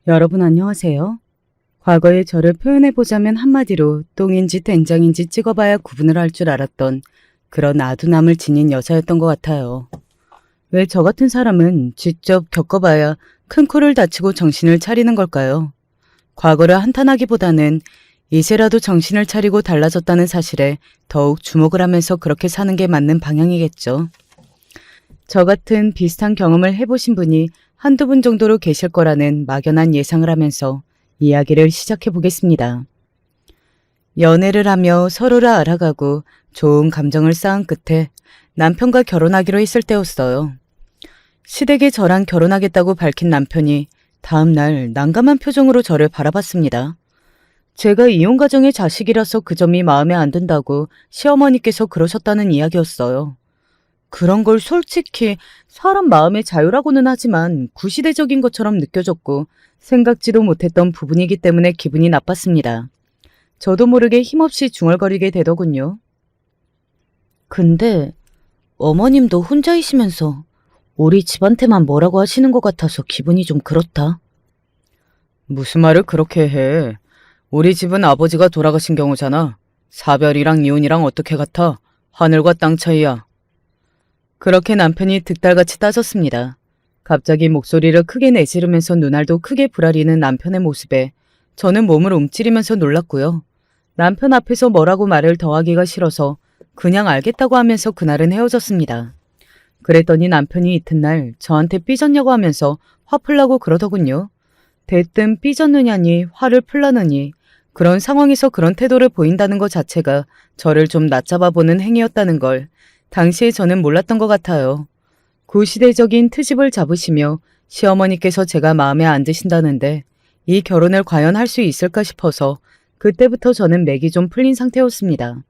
여러분 안녕하세요. 과거의 저를 표현해보자면 한마디로 똥인지 된장인지 찍어봐야 구분을 할 줄 알았던 그런 아둔함을 지닌 여자였던 것 같아요. 왜 저 같은 사람은 직접 겪어봐야 큰 코를 다치고 정신을 차리는 걸까요? 과거를 한탄하기보다는 이제라도 정신을 차리고 달라졌다는 사실에 더욱 주목을 하면서 그렇게 사는 게 맞는 방향이겠죠. 저 같은 비슷한 경험을 해보신 분이 한두 분 정도로 계실 거라는 막연한 예상을 하면서 이야기를 시작해 보겠습니다. 연애를 하며 서로를 알아가고 좋은 감정을 쌓은 끝에 남편과 결혼하기로 했을 때였어요. 시댁에 저랑 결혼하겠다고 밝힌 남편이 다음날 난감한 표정으로 저를 바라봤습니다. 제가 이혼 가정의 자식이라서 그 점이 마음에 안 든다고 시어머니께서 그러셨다는 이야기였어요. 그런 걸 솔직히 사람 마음의 자유라고는 하지만 구시대적인 것처럼 느껴졌고 생각지도 못했던 부분이기 때문에 기분이 나빴습니다. 저도 모르게 힘없이 중얼거리게 되더군요. 근데 어머님도 혼자이시면서 우리 집한테만 뭐라고 하시는 것 같아서 기분이 좀 그렇다. 무슨 말을 그렇게 해. 우리 집은 아버지가 돌아가신 경우잖아. 사별이랑 이혼이랑 어떻게 같아? 하늘과 땅 차이야. 그렇게 남편이 득달같이 따졌습니다. 갑자기 목소리를 크게 내지르면서 눈알도 크게 부라리는 남편의 모습에 저는 몸을 움츠리면서 놀랐고요. 남편 앞에서 뭐라고 말을 더하기가 싫어서 그냥 알겠다고 하면서 그날은 헤어졌습니다. 그랬더니 남편이 이튿날 저한테 삐졌냐고 하면서 화풀라고 그러더군요. 대뜸 삐졌느냐니 화를 풀라느니 그런 상황에서 그런 태도를 보인다는 것 자체가 저를 좀 낮잡아보는 행위였다는 걸 당시에 저는 몰랐던 것 같아요. 구시대적인 트집을 잡으시며 시어머니께서 제가 마음에 안 드신다는데 이 결혼을 과연 할 수 있을까 싶어서 그때부터 저는 맥이 좀 풀린 상태였습니다.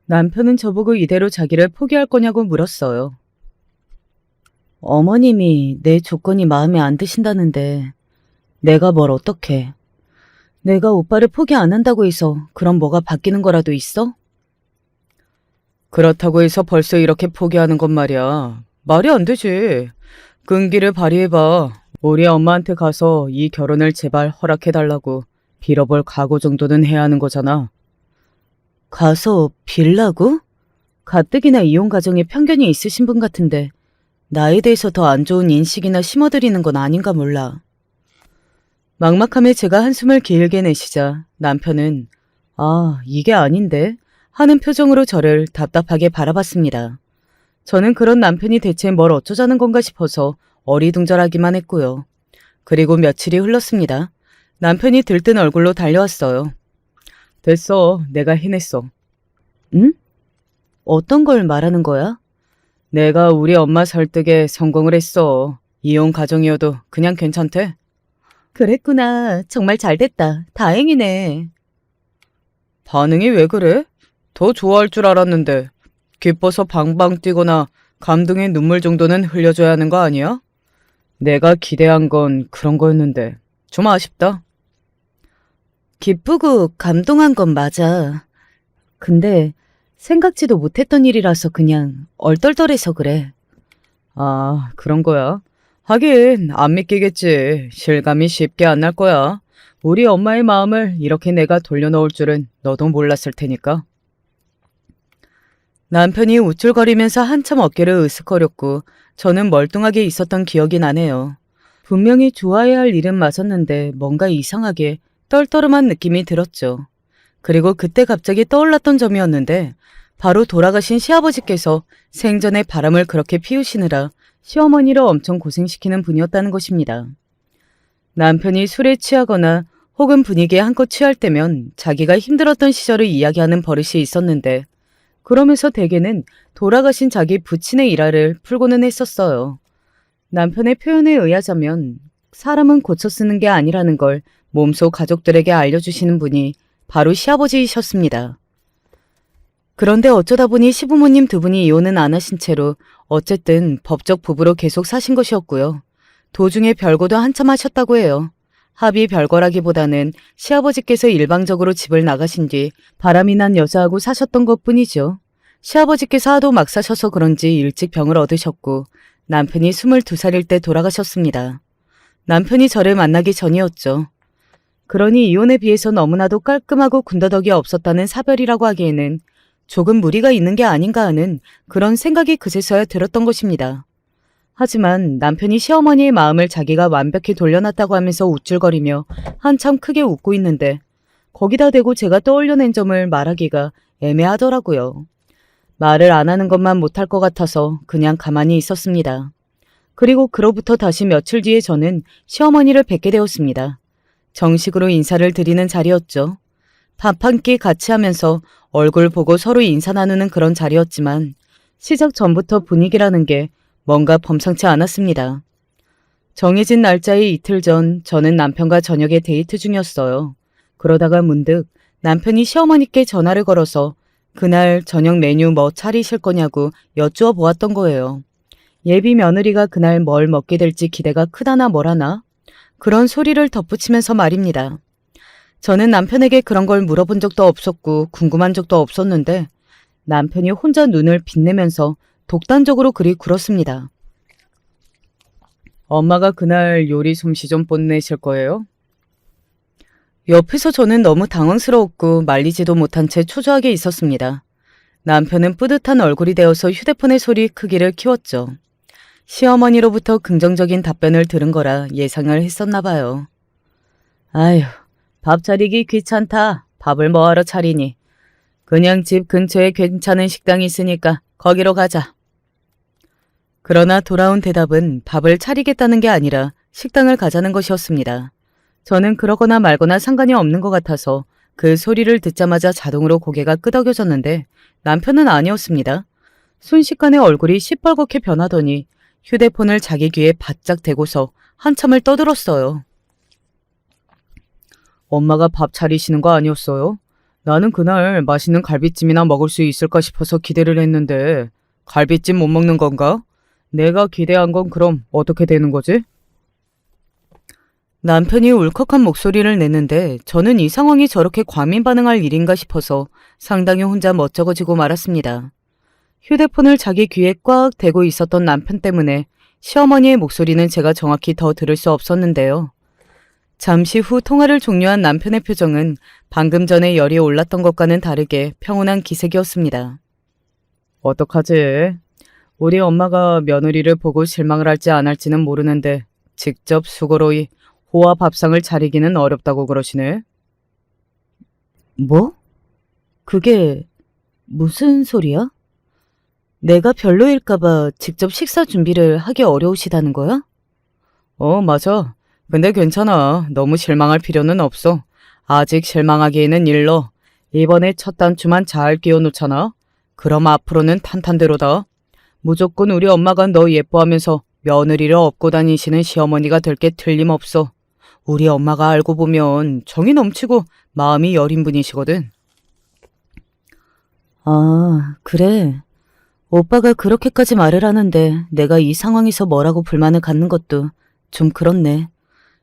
남편은 저보고 이대로 자기를 포기할 거냐고 물었어요. 어머님이 내 조건이 마음에 안 드신다는데 내가 뭘 어떡해. 내가 오빠를 포기 안 한다고 해서 그럼 뭐가 바뀌는 거라도 있어? 그렇다고 해서 벌써 이렇게 포기하는 건 말이야. 말이 안 되지. 끈기를 발휘해봐. 우리 엄마한테 가서 이 결혼을 제발 허락해달라고 빌어볼 각오 정도는 해야 하는 거잖아. 가서 빌라고? 가뜩이나 이혼 가정에 편견이 있으신 분 같은데 나에 대해서 더 안 좋은 인식이나 심어드리는 건 아닌가 몰라. 막막함에 제가 한숨을 길게 내쉬자 남편은 이게 아닌데 하는 표정으로 저를 답답하게 바라봤습니다. 저는 그런 남편이 대체 뭘 어쩌자는 건가 싶어서 어리둥절하기만 했고요. 그리고 며칠이 흘렀습니다. 남편이 들뜬 얼굴로 달려왔어요. 됐어. 내가 해냈어. 응? 어떤 걸 말하는 거야? 내가 우리 엄마 설득에 성공을 했어. 이혼 가정이어도 그냥 괜찮대. 그랬구나. 정말 잘됐다. 다행이네. 반응이 왜 그래? 더 좋아할 줄 알았는데 기뻐서 방방 뛰거나 감동의 눈물 정도는 흘려줘야 하는 거 아니야? 내가 기대한 건 그런 거였는데 좀 아쉽다. 기쁘고 감동한 건 맞아. 근데 생각지도 못했던 일이라서 그냥 얼떨떨해서 그래. 아, 그런 거야? 하긴 안 믿기겠지. 실감이 쉽게 안 날 거야. 우리 엄마의 마음을 이렇게 내가 돌려놓을 줄은 너도 몰랐을 테니까. 남편이 우쭐거리면서 한참 어깨를 으쓱거렸고 저는 멀뚱하게 있었던 기억이 나네요. 분명히 좋아해야 할 일은 맞았는데 뭔가 이상하게 떨떠름한 느낌이 들었죠. 그리고 그때 갑자기 떠올랐던 점이었는데 바로 돌아가신 시아버지께서 생전에 바람을 그렇게 피우시느라 시어머니를 엄청 고생시키는 분이었다는 것입니다. 남편이 술에 취하거나 혹은 분위기에 한껏 취할 때면 자기가 힘들었던 시절을 이야기하는 버릇이 있었는데 그러면서 대개는 돌아가신 자기 부친의 일화를 풀고는 했었어요. 남편의 표현에 의하자면 사람은 고쳐 쓰는 게 아니라는 걸 몸소 가족들에게 알려주시는 분이 바로 시아버지이셨습니다. 그런데 어쩌다 보니 시부모님 두 분이 이혼은 안 하신 채로 어쨌든 법적 부부로 계속 사신 것이었고요. 도중에 별거도 한참 하셨다고 해요. 합의 별거라기보다는 시아버지께서 일방적으로 집을 나가신 뒤 바람이 난 여자하고 사셨던 것뿐이죠. 시아버지께서 하도 막 사셔서 그런지 일찍 병을 얻으셨고 남편이 22살일 때 돌아가셨습니다. 남편이 저를 만나기 전이었죠. 그러니 이혼에 비해서 너무나도 깔끔하고 군더더기 없었다는 사별이라고 하기에는 조금 무리가 있는 게 아닌가 하는 그런 생각이 그제서야 들었던 것입니다. 하지만 남편이 시어머니의 마음을 자기가 완벽히 돌려놨다고 하면서 우쭐거리며 한참 크게 웃고 있는데 거기다 대고 제가 떠올려낸 점을 말하기가 애매하더라고요. 말을 안 하는 것만 못할 것 같아서 그냥 가만히 있었습니다. 그리고 그로부터 다시 며칠 뒤에 저는 시어머니를 뵙게 되었습니다. 정식으로 인사를 드리는 자리였죠. 밥 한 끼 같이 하면서 얼굴 보고 서로 인사 나누는 그런 자리였지만 시작 전부터 분위기라는 게 뭔가 범상치 않았습니다. 정해진 날짜의 이틀 전 저는 남편과 저녁에 데이트 중이었어요. 그러다가 문득 남편이 시어머니께 전화를 걸어서 그날 저녁 메뉴 뭐 차리실 거냐고 여쭈어 보았던 거예요. 예비 며느리가 그날 뭘 먹게 될지 기대가 크다나 뭐라나 그런 소리를 덧붙이면서 말입니다. 저는 남편에게 그런 걸 물어본 적도 없었고 궁금한 적도 없었는데 남편이 혼자 눈을 빛내면서 독단적으로 그리 굴었습니다. 엄마가 그날 요리 솜씨 좀 뽐내실 거예요? 옆에서 저는 너무 당황스러웠고 말리지도 못한 채 초조하게 있었습니다. 남편은 뿌듯한 얼굴이 되어서 휴대폰의 소리 크기를 키웠죠. 시어머니로부터 긍정적인 답변을 들은 거라 예상을 했었나 봐요. 아휴, 밥 차리기 귀찮다. 밥을 뭐하러 차리니. 그냥 집 근처에 괜찮은 식당이 있으니까 거기로 가자. 그러나 돌아온 대답은 밥을 차리겠다는 게 아니라 식당을 가자는 것이었습니다. 저는 그러거나 말거나 상관이 없는 것 같아서 그 소리를 듣자마자 자동으로 고개가 끄덕여졌는데 남편은 아니었습니다. 순식간에 얼굴이 시뻘겋게 변하더니 휴대폰을 자기 귀에 바짝 대고서 한참을 떠들었어요. 엄마가 밥 차리시는 거 아니었어요? 나는 그날 맛있는 갈비찜이나 먹을 수 있을까 싶어서 기대를 했는데 갈비찜 못 먹는 건가? 내가 기대한 건 그럼 어떻게 되는 거지? 남편이 울컥한 목소리를 내는데 저는 이 상황이 저렇게 과민 반응할 일인가 싶어서 상당히 혼자 멋쩍어지고 말았습니다. 휴대폰을 자기 귀에 꽉 대고 있었던 남편 때문에 시어머니의 목소리는 제가 정확히 더 들을 수 없었는데요. 잠시 후 통화를 종료한 남편의 표정은 방금 전에 열이 올랐던 것과는 다르게 평온한 기색이었습니다. 어떡하지? 우리 엄마가 며느리를 보고 실망을 할지 안 할지는 모르는데 직접 수고로이 호화 밥상을 차리기는 어렵다고 그러시네. 뭐? 그게 무슨 소리야? 내가 별로일까봐 직접 식사 준비를 하기 어려우시다는 거야? 맞아. 근데 괜찮아. 너무 실망할 필요는 없어. 아직 실망하기에는 일러. 이번에 첫 단추만 잘 끼워놓잖아. 그럼 앞으로는 탄탄대로다. 무조건 우리 엄마가 너 예뻐하면서 며느리를 업고 다니시는 시어머니가 될 게 틀림없어. 우리 엄마가 알고 보면 정이 넘치고 마음이 여린 분이시거든. 아, 그래. 오빠가 그렇게까지 말을 하는데 내가 이 상황에서 뭐라고 불만을 갖는 것도 좀 그렇네.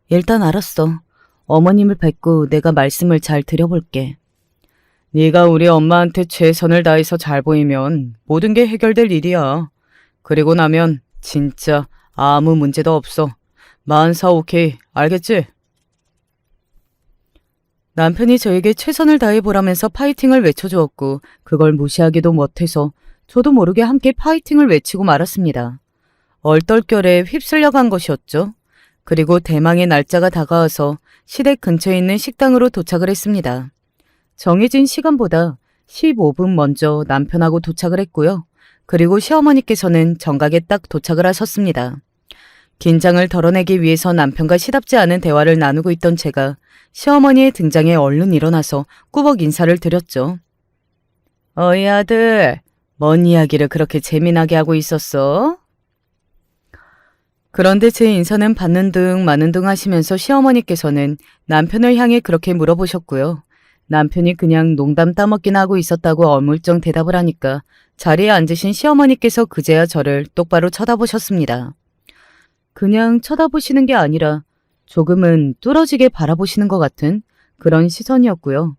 일단 알았어. 어머님을 뵙고 내가 말씀을 잘 드려볼게. 네가 우리 엄마한테 최선을 다해서 잘 보이면 모든 게 해결될 일이야. 그리고 나면 진짜 아무 문제도 없어. 만사 오케이. 알겠지? 남편이 저에게 최선을 다해보라면서 파이팅을 외쳐주었고 그걸 무시하기도 못해서 저도 모르게 함께 파이팅을 외치고 말았습니다. 얼떨결에 휩쓸려 간 것이었죠. 그리고 대망의 날짜가 다가와서 시댁 근처에 있는 식당으로 도착을 했습니다. 정해진 시간보다 15분 먼저 남편하고 도착을 했고요. 그리고 시어머니께서는 정각에 딱 도착을 하셨습니다. 긴장을 덜어내기 위해서 남편과 시답지 않은 대화를 나누고 있던 제가 시어머니의 등장에 얼른 일어나서 꾸벅 인사를 드렸죠. 어이 아들, 뭔 이야기를 그렇게 재미나게 하고 있었어? 그런데 제 인사는 받는 둥 마는 둥 하시면서 시어머니께서는 남편을 향해 그렇게 물어보셨고요. 남편이 그냥 농담 따먹기나 하고 있었다고 어물쩡 대답을 하니까 자리에 앉으신 시어머니께서 그제야 저를 똑바로 쳐다보셨습니다. 그냥 쳐다보시는 게 아니라 조금은 뚫어지게 바라보시는 것 같은 그런 시선이었고요.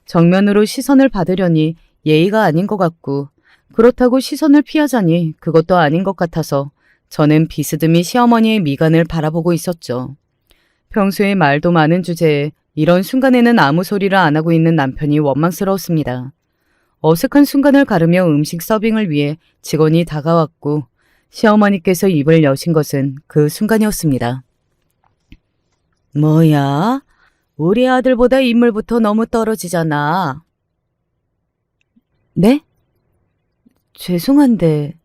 정면으로 시선을 받으려니 예의가 아닌 것 같고 그렇다고 시선을 피하자니 그것도 아닌 것 같아서 저는 비스듬히 시어머니의 미간을 바라보고 있었죠. 평소에 말도 많은 주제에 이런 순간에는 아무 소리를 안 하고 있는 남편이 원망스러웠습니다. 어색한 순간을 가르며 음식 서빙을 위해 직원이 다가왔고 시어머니께서 입을 여신 것은 그 순간이었습니다. 뭐야? 우리 아들보다 인물부터 너무 떨어지잖아. 네? 죄송한데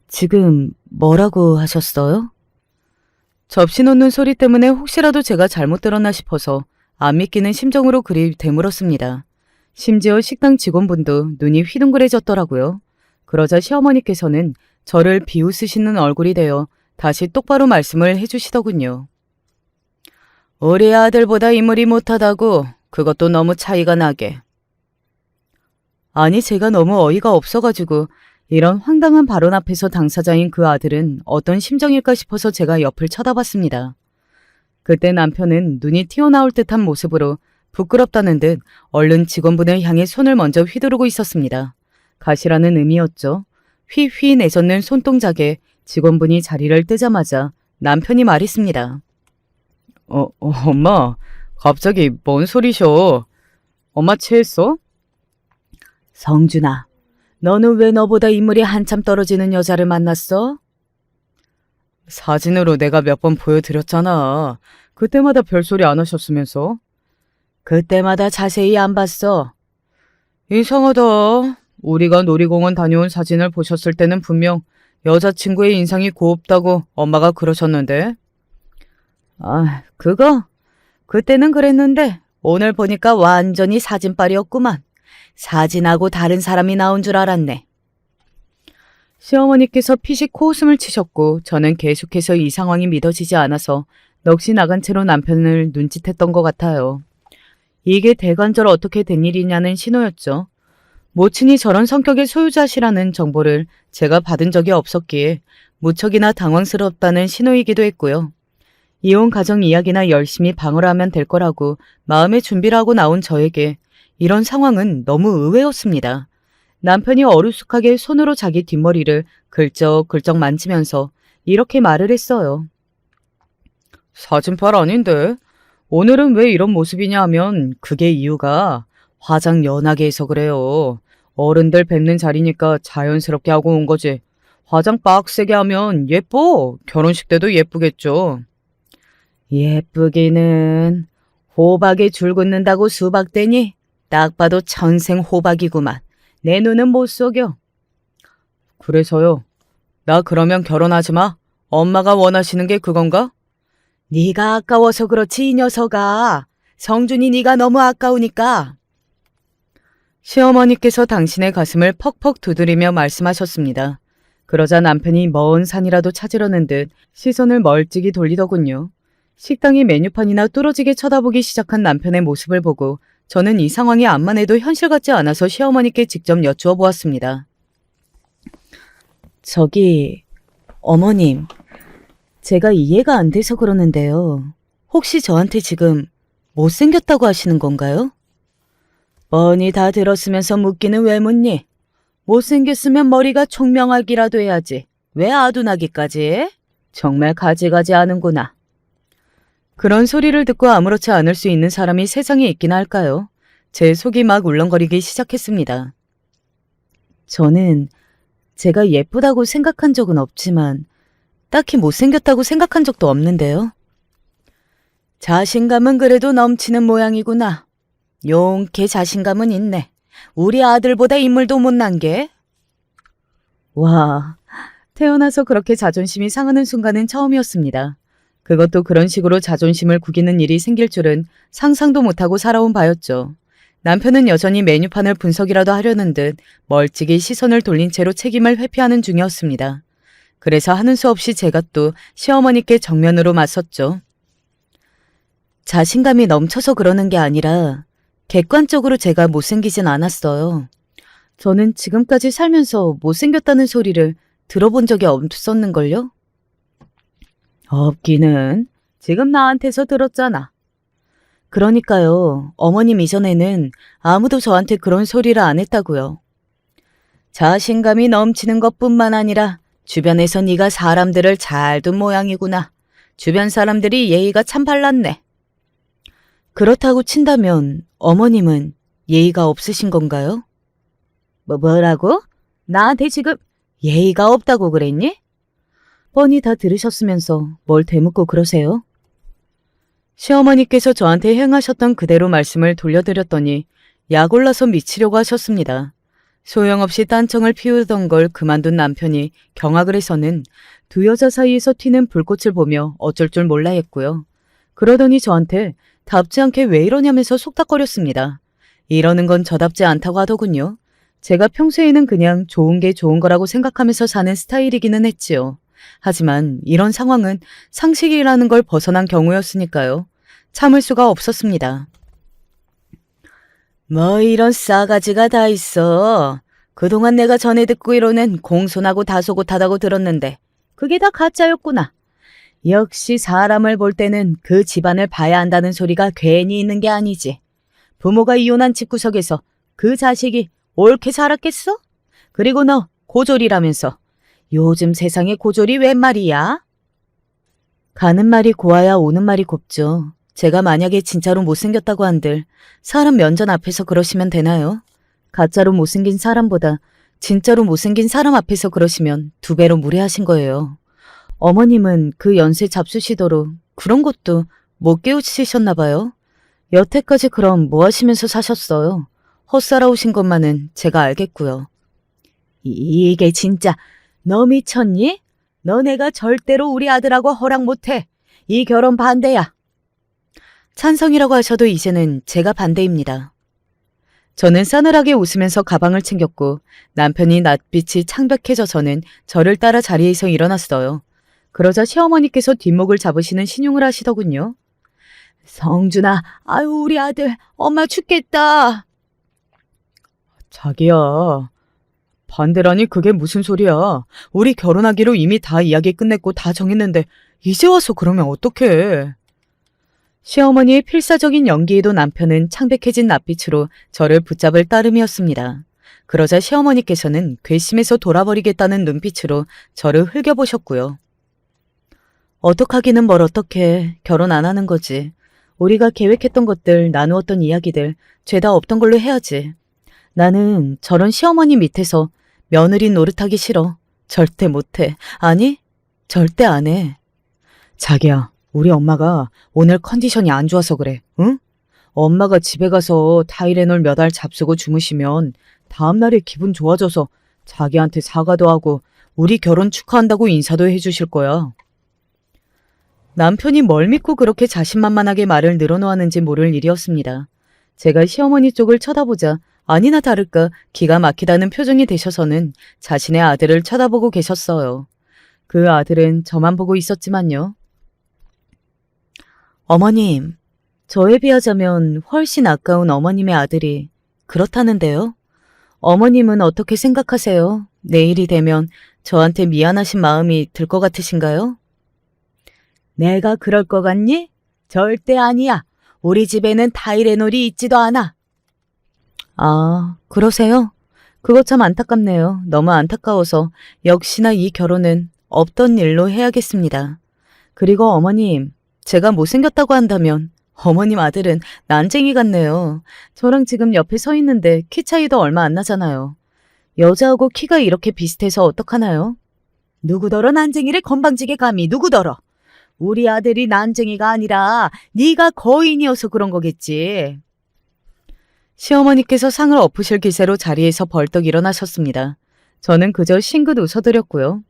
지금 뭐라고 하셨어요? 접시 놓는 소리 때문에 혹시라도 제가 잘못 들었나 싶어서 안 믿기는 심정으로 그리 되물었습니다. 심지어 식당 직원분도 눈이 휘둥그레졌더라고요. 그러자 시어머니께서는 저를 비웃으시는 얼굴이 되어 다시 똑바로 말씀을 해주시더군요. 우리 아들보다 인물이 못하다고 그것도 너무 차이가 나게. 아니 제가 너무 어이가 없어가지고 이런 황당한 발언 앞에서 당사자인 그 아들은 어떤 심정일까 싶어서 제가 옆을 쳐다봤습니다. 그때 남편은 눈이 튀어나올 듯한 모습으로 부끄럽다는 듯 얼른 직원분을 향해 손을 먼저 휘두르고 있었습니다. 가시라는 의미였죠. 휘휘 내젓는 손동작에 직원분이 자리를 뜨자마자 남편이 말했습니다. 엄마, 갑자기 뭔 소리셔? 엄마 체했어? 성준아, 너는 왜 너보다 인물이 한참 떨어지는 여자를 만났어? 사진으로 내가 몇 번 보여드렸잖아. 그때마다 별소리 안 하셨으면서. 그때마다 자세히 안 봤어. 이상하다. 우리가 놀이공원 다녀온 사진을 보셨을 때는 분명 여자친구의 인상이 곱다고 엄마가 그러셨는데. 아, 그때는 그랬는데 오늘 보니까 완전히 사진빨이었구만. 사진하고 다른 사람이 나온 줄 알았네. 시어머니께서 피식 코웃음을 치셨고 저는 계속해서 이 상황이 믿어지지 않아서 넋이 나간 채로 남편을 눈짓했던 것 같아요. 이게 대관절 어떻게 된 일이냐는 신호였죠. 모친이 저런 성격의 소유자시라는 정보를 제가 받은 적이 없었기에 무척이나 당황스럽다는 신호이기도 했고요. 이혼 가정 이야기나 열심히 방어를 하면 될 거라고 마음의 준비를 하고 나온 저에게 이런 상황은 너무 의외였습니다. 남편이 어루숙하게 손으로 자기 뒷머리를 글쩍글쩍 만지면서 이렇게 말을 했어요. 사진빨 아닌데 오늘은 왜 이런 모습이냐 하면 그게 이유가 화장 연하게 해서 그래요. 어른들 뵙는 자리니까 자연스럽게 하고 온 거지. 화장 빡세게 하면 예뻐. 결혼식 때도 예쁘겠죠. 예쁘기는 호박에 줄 긋는다고 수박되니? 딱 봐도 천생 호박이구만. 내 눈은 못 속여. 그래서요. 나 그러면 결혼하지 마. 엄마가 원하시는 게 그건가? 네가 아까워서 그렇지 이 녀석아. 성준이 네가 너무 아까우니까. 시어머니께서 당신의 가슴을 퍽퍽 두드리며 말씀하셨습니다. 그러자 남편이 먼 산이라도 찾으려는 듯 시선을 멀찍이 돌리더군요. 식당의 메뉴판이나 뚫어지게 쳐다보기 시작한 남편의 모습을 보고 저는 이 상황이 암만 해도 현실 같지 않아서 시어머니께 직접 여쭈어 보았습니다. 저기, 어머님, 제가 이해가 안 돼서 그러는데요. 혹시 저한테 지금 못생겼다고 하시는 건가요? 뻔히 다 들었으면서 묻기는 왜 묻니? 못생겼으면 머리가 총명하기라도 해야지. 왜 아둔하기까지 해? 정말 가지가지 하는구나. 그런 소리를 듣고 아무렇지 않을 수 있는 사람이 세상에 있긴 할까요? 제 속이 막 울렁거리기 시작했습니다. 저는 제가 예쁘다고 생각한 적은 없지만 딱히 못생겼다고 생각한 적도 없는데요. 자신감은 그래도 넘치는 모양이구나. 용케 자신감은 있네. 우리 아들보다 인물도 못난 게. 와, 태어나서 그렇게 자존심이 상하는 순간은 처음이었습니다. 그것도 그런 식으로 자존심을 구기는 일이 생길 줄은 상상도 못하고 살아온 바였죠. 남편은 여전히 메뉴판을 분석이라도 하려는 듯 멀찍이 시선을 돌린 채로 책임을 회피하는 중이었습니다. 그래서 하는 수 없이 제가 또 시어머니께 정면으로 맞섰죠. 자신감이 넘쳐서 그러는 게 아니라 객관적으로 제가 못생기진 않았어요. 저는 지금까지 살면서 못생겼다는 소리를 들어본 적이 없었는걸요? 없기는 지금 나한테서 들었잖아. 그러니까요. 어머님 이전에는 아무도 저한테 그런 소리를 안 했다고요. 자신감이 넘치는 것뿐만 아니라 주변에서 네가 사람들을 잘 둔 모양이구나. 주변 사람들이 예의가 참 발랐네. 그렇다고 친다면 어머님은 예의가 없으신 건가요? 뭐라고? 나한테 지금 예의가 없다고 그랬니? 뻔히 다 들으셨으면서 뭘 되묻고 그러세요? 시어머니께서 저한테 행하셨던 그대로 말씀을 돌려드렸더니 약 올라서 미치려고 하셨습니다. 소용없이 딴청을 피우던 걸 그만둔 남편이 경악을 해서는 두 여자 사이에서 튀는 불꽃을 보며 어쩔 줄 몰라 했고요. 그러더니 저한테 답지 않게 왜 이러냐면서 속닥거렸습니다. 이러는 건 저답지 않다고 하더군요. 제가 평소에는 그냥 좋은 게 좋은 거라고 생각하면서 사는 스타일이기는 했지요. 하지만 이런 상황은 상식이라는 걸 벗어난 경우였으니까요. 참을 수가 없었습니다. 뭐 이런 싸가지가 다 있어. 그동안 내가 전해 듣고 이러는 공손하고 다소곳하다고 들었는데 그게 다 가짜였구나. 역시 사람을 볼 때는 그 집안을 봐야 한다는 소리가 괜히 있는 게 아니지. 부모가 이혼한 집구석에서 그 자식이 옳게 살았겠어? 그리고 너 고졸이라면서. 요즘 세상에 고졸이 웬 말이야? 가는 말이 고와야 오는 말이 곱죠. 제가 만약에 진짜로 못생겼다고 한들 사람 면전 앞에서 그러시면 되나요? 가짜로 못생긴 사람보다 진짜로 못생긴 사람 앞에서 그러시면 두 배로 무례하신 거예요. 어머님은 그 연세 잡수시도록 그런 것도 못 깨우치셨나 봐요. 여태까지 그럼 뭐 하시면서 사셨어요? 헛살아오신 것만은 제가 알겠고요. 이게 진짜 너 미쳤니? 너네가 절대로 우리 아들하고 허락 못해. 이 결혼 반대야. 찬성이라고 하셔도 이제는 제가 반대입니다. 저는 싸늘하게 웃으면서 가방을 챙겼고 남편이 낯빛이 창백해져서는 저를 따라 자리에서 일어났어요. 그러자 시어머니께서 뒷목을 잡으시는 신용을 하시더군요. 성준아, 아유 우리 아들 엄마 죽겠다. 자기야. 반대라니 그게 무슨 소리야. 우리 결혼하기로 이미 다 이야기 끝냈고 다 정했는데 이제 와서 그러면 어떡해. 시어머니의 필사적인 연기에도 남편은 창백해진 낯빛으로 저를 붙잡을 따름이었습니다. 그러자 시어머니께서는 괘씸해서 돌아버리겠다는 눈빛으로 저를 흘겨보셨고요. 어떡하기는 뭘 어떡해. 결혼 안 하는 거지. 우리가 계획했던 것들, 나누었던 이야기들 죄다 없던 걸로 해야지. 나는 저런 시어머니 밑에서 며느리 노릇하기 싫어. 절대 못해. 아니, 절대 안 해. 자기야, 우리 엄마가 오늘 컨디션이 안 좋아서 그래. 응? 엄마가 집에 가서 타이레놀 몇 알 잡수고 주무시면 다음날에 기분 좋아져서 자기한테 사과도 하고 우리 결혼 축하한다고 인사도 해주실 거야. 남편이 뭘 믿고 그렇게 자신만만하게 말을 늘어놓았는지 모를 일이었습니다. 제가 시어머니 쪽을 쳐다보자 아니나 다를까 기가 막히다는 표정이 되셔서는 자신의 아들을 쳐다보고 계셨어요. 그 아들은 저만 보고 있었지만요. 어머님, 저에 비하자면 훨씬 아까운 어머님의 아들이 그렇다는데요. 어머님은 어떻게 생각하세요? 내일이 되면 저한테 미안하신 마음이 들 것 같으신가요? 내가 그럴 것 같니? 절대 아니야. 우리 집에는 타이레놀이 있지도 않아. 아, 그러세요? 그거 참 안타깝네요. 너무 안타까워서 역시나 이 결혼은 없던 일로 해야겠습니다. 그리고 어머님, 제가 못생겼다고 한다면 어머님 아들은 난쟁이 같네요. 저랑 지금 옆에 서 있는데 키 차이도 얼마 안 나잖아요. 여자하고 키가 이렇게 비슷해서 어떡하나요? 누구더러 난쟁이를 건방지게 감히 누구더러. 우리 아들이 난쟁이가 아니라 네가 거인이어서 그런 거겠지. 시어머니께서 상을 엎으실 기세로 자리에서 벌떡 일어나셨습니다. 저는 그저 싱긋 웃어드렸고요.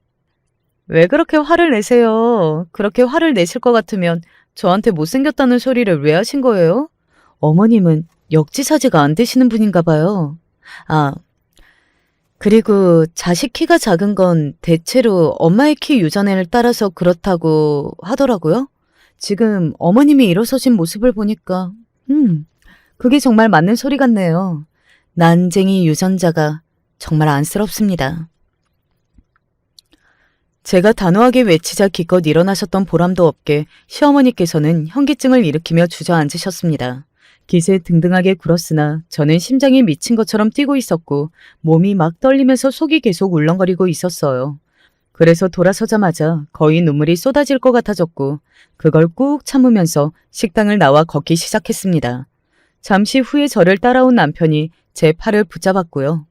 왜 그렇게 화를 내세요? 그렇게 화를 내실 것 같으면 저한테 못생겼다는 소리를 왜 하신 거예요? 어머님은 역지사지가 안 되시는 분인가 봐요. 아, 그리고 자식 키가 작은 건 대체로 엄마의 키 유전을 따라서 그렇다고 하더라고요. 지금 어머님이 일어서신 모습을 보니까 그게 정말 맞는 소리 같네요. 난쟁이 유전자가 정말 안쓰럽습니다. 제가 단호하게 외치자 기껏 일어나셨던 보람도 없게 시어머니께서는 현기증을 일으키며 주저앉으셨습니다. 기세 등등하게 굴었으나 저는 심장이 미친 것처럼 뛰고 있었고 몸이 막 떨리면서 속이 계속 울렁거리고 있었어요. 그래서 돌아서자마자 거의 눈물이 쏟아질 것 같아졌고 그걸 꾹 참으면서 식당을 나와 걷기 시작했습니다. 잠시 후에 저를 따라온 남편이 제 팔을 붙잡았고요.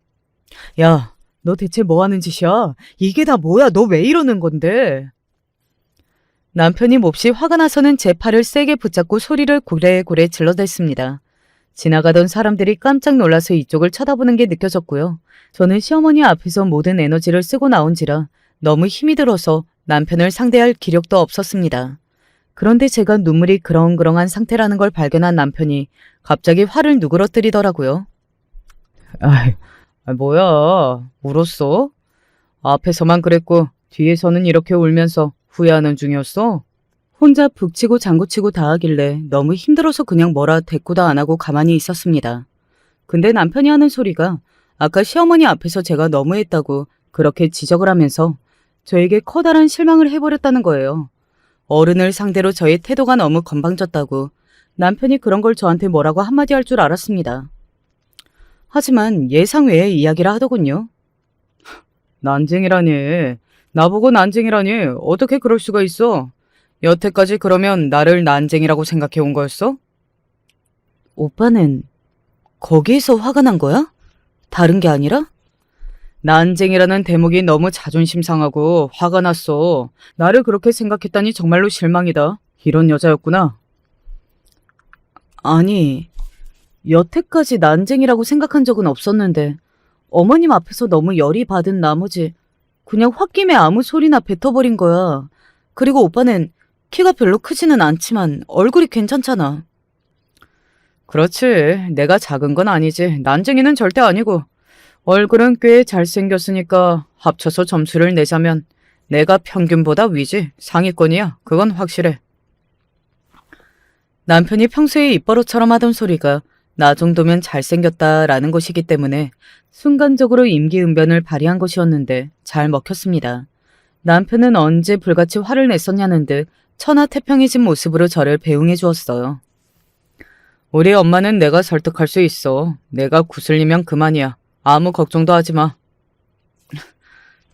야, 너 대체 뭐 하는 짓이야? 이게 다 뭐야? 너 왜 이러는 건데? 남편이 몹시 화가 나서는 제 팔을 세게 붙잡고 소리를 고래고래 질러댔습니다. 지나가던 사람들이 깜짝 놀라서 이쪽을 쳐다보는 게 느껴졌고요. 저는 시어머니 앞에서 모든 에너지를 쓰고 나온지라 너무 힘이 들어서 남편을 상대할 기력도 없었습니다. 그런데 제가 눈물이 그렁그렁한 상태라는 걸 발견한 남편이 갑자기 화를 누그러뜨리더라고요. 아이, 뭐야, 울었어? 앞에서만 그랬고 뒤에서는 이렇게 울면서 후회하는 중이었어? 혼자 북치고 장구치고 다 하길래 너무 힘들어서 그냥 뭐라 대꾸도 안 하고 가만히 있었습니다. 근데 남편이 하는 소리가 아까 시어머니 앞에서 제가 너무했다고 그렇게 지적을 하면서 저에게 커다란 실망을 해버렸다는 거예요. 어른을 상대로 저의 태도가 너무 건방졌다고 남편이 그런 걸 저한테 뭐라고 한마디 할 줄 알았습니다. 하지만 예상 외의 이야기라 하더군요. 난쟁이라니. 나보고 난쟁이라니. 어떻게 그럴 수가 있어? 여태까지 그러면 나를 난쟁이라고 생각해 온 거였어? 오빠는 거기에서 화가 난 거야? 다른 게 아니라? 난쟁이라는 대목이 너무 자존심 상하고 화가 났어. 나를 그렇게 생각했다니 정말로 실망이다. 이런 여자였구나. 아니, 여태까지 난쟁이라고 생각한 적은 없었는데 어머님 앞에서 너무 열이 받은 나머지 그냥 홧김에 아무 소리나 뱉어버린 거야. 그리고 오빠는 키가 별로 크지는 않지만 얼굴이 괜찮잖아. 그렇지. 내가 작은 건 아니지. 난쟁이는 절대 아니고. 얼굴은 꽤 잘생겼으니까 합쳐서 점수를 내자면 내가 평균보다 위지. 상위권이야. 그건 확실해. 남편이 평소에 입버릇처럼 하던 소리가 나 정도면 잘생겼다라는 것이기 때문에 순간적으로 임기응변을 발휘한 것이었는데 잘 먹혔습니다. 남편은 언제 불같이 화를 냈었냐는 듯 천하태평해진 모습으로 저를 배웅해 주었어요. 우리 엄마는 내가 설득할 수 있어. 내가 구슬리면 그만이야. 아무 걱정도 하지 마.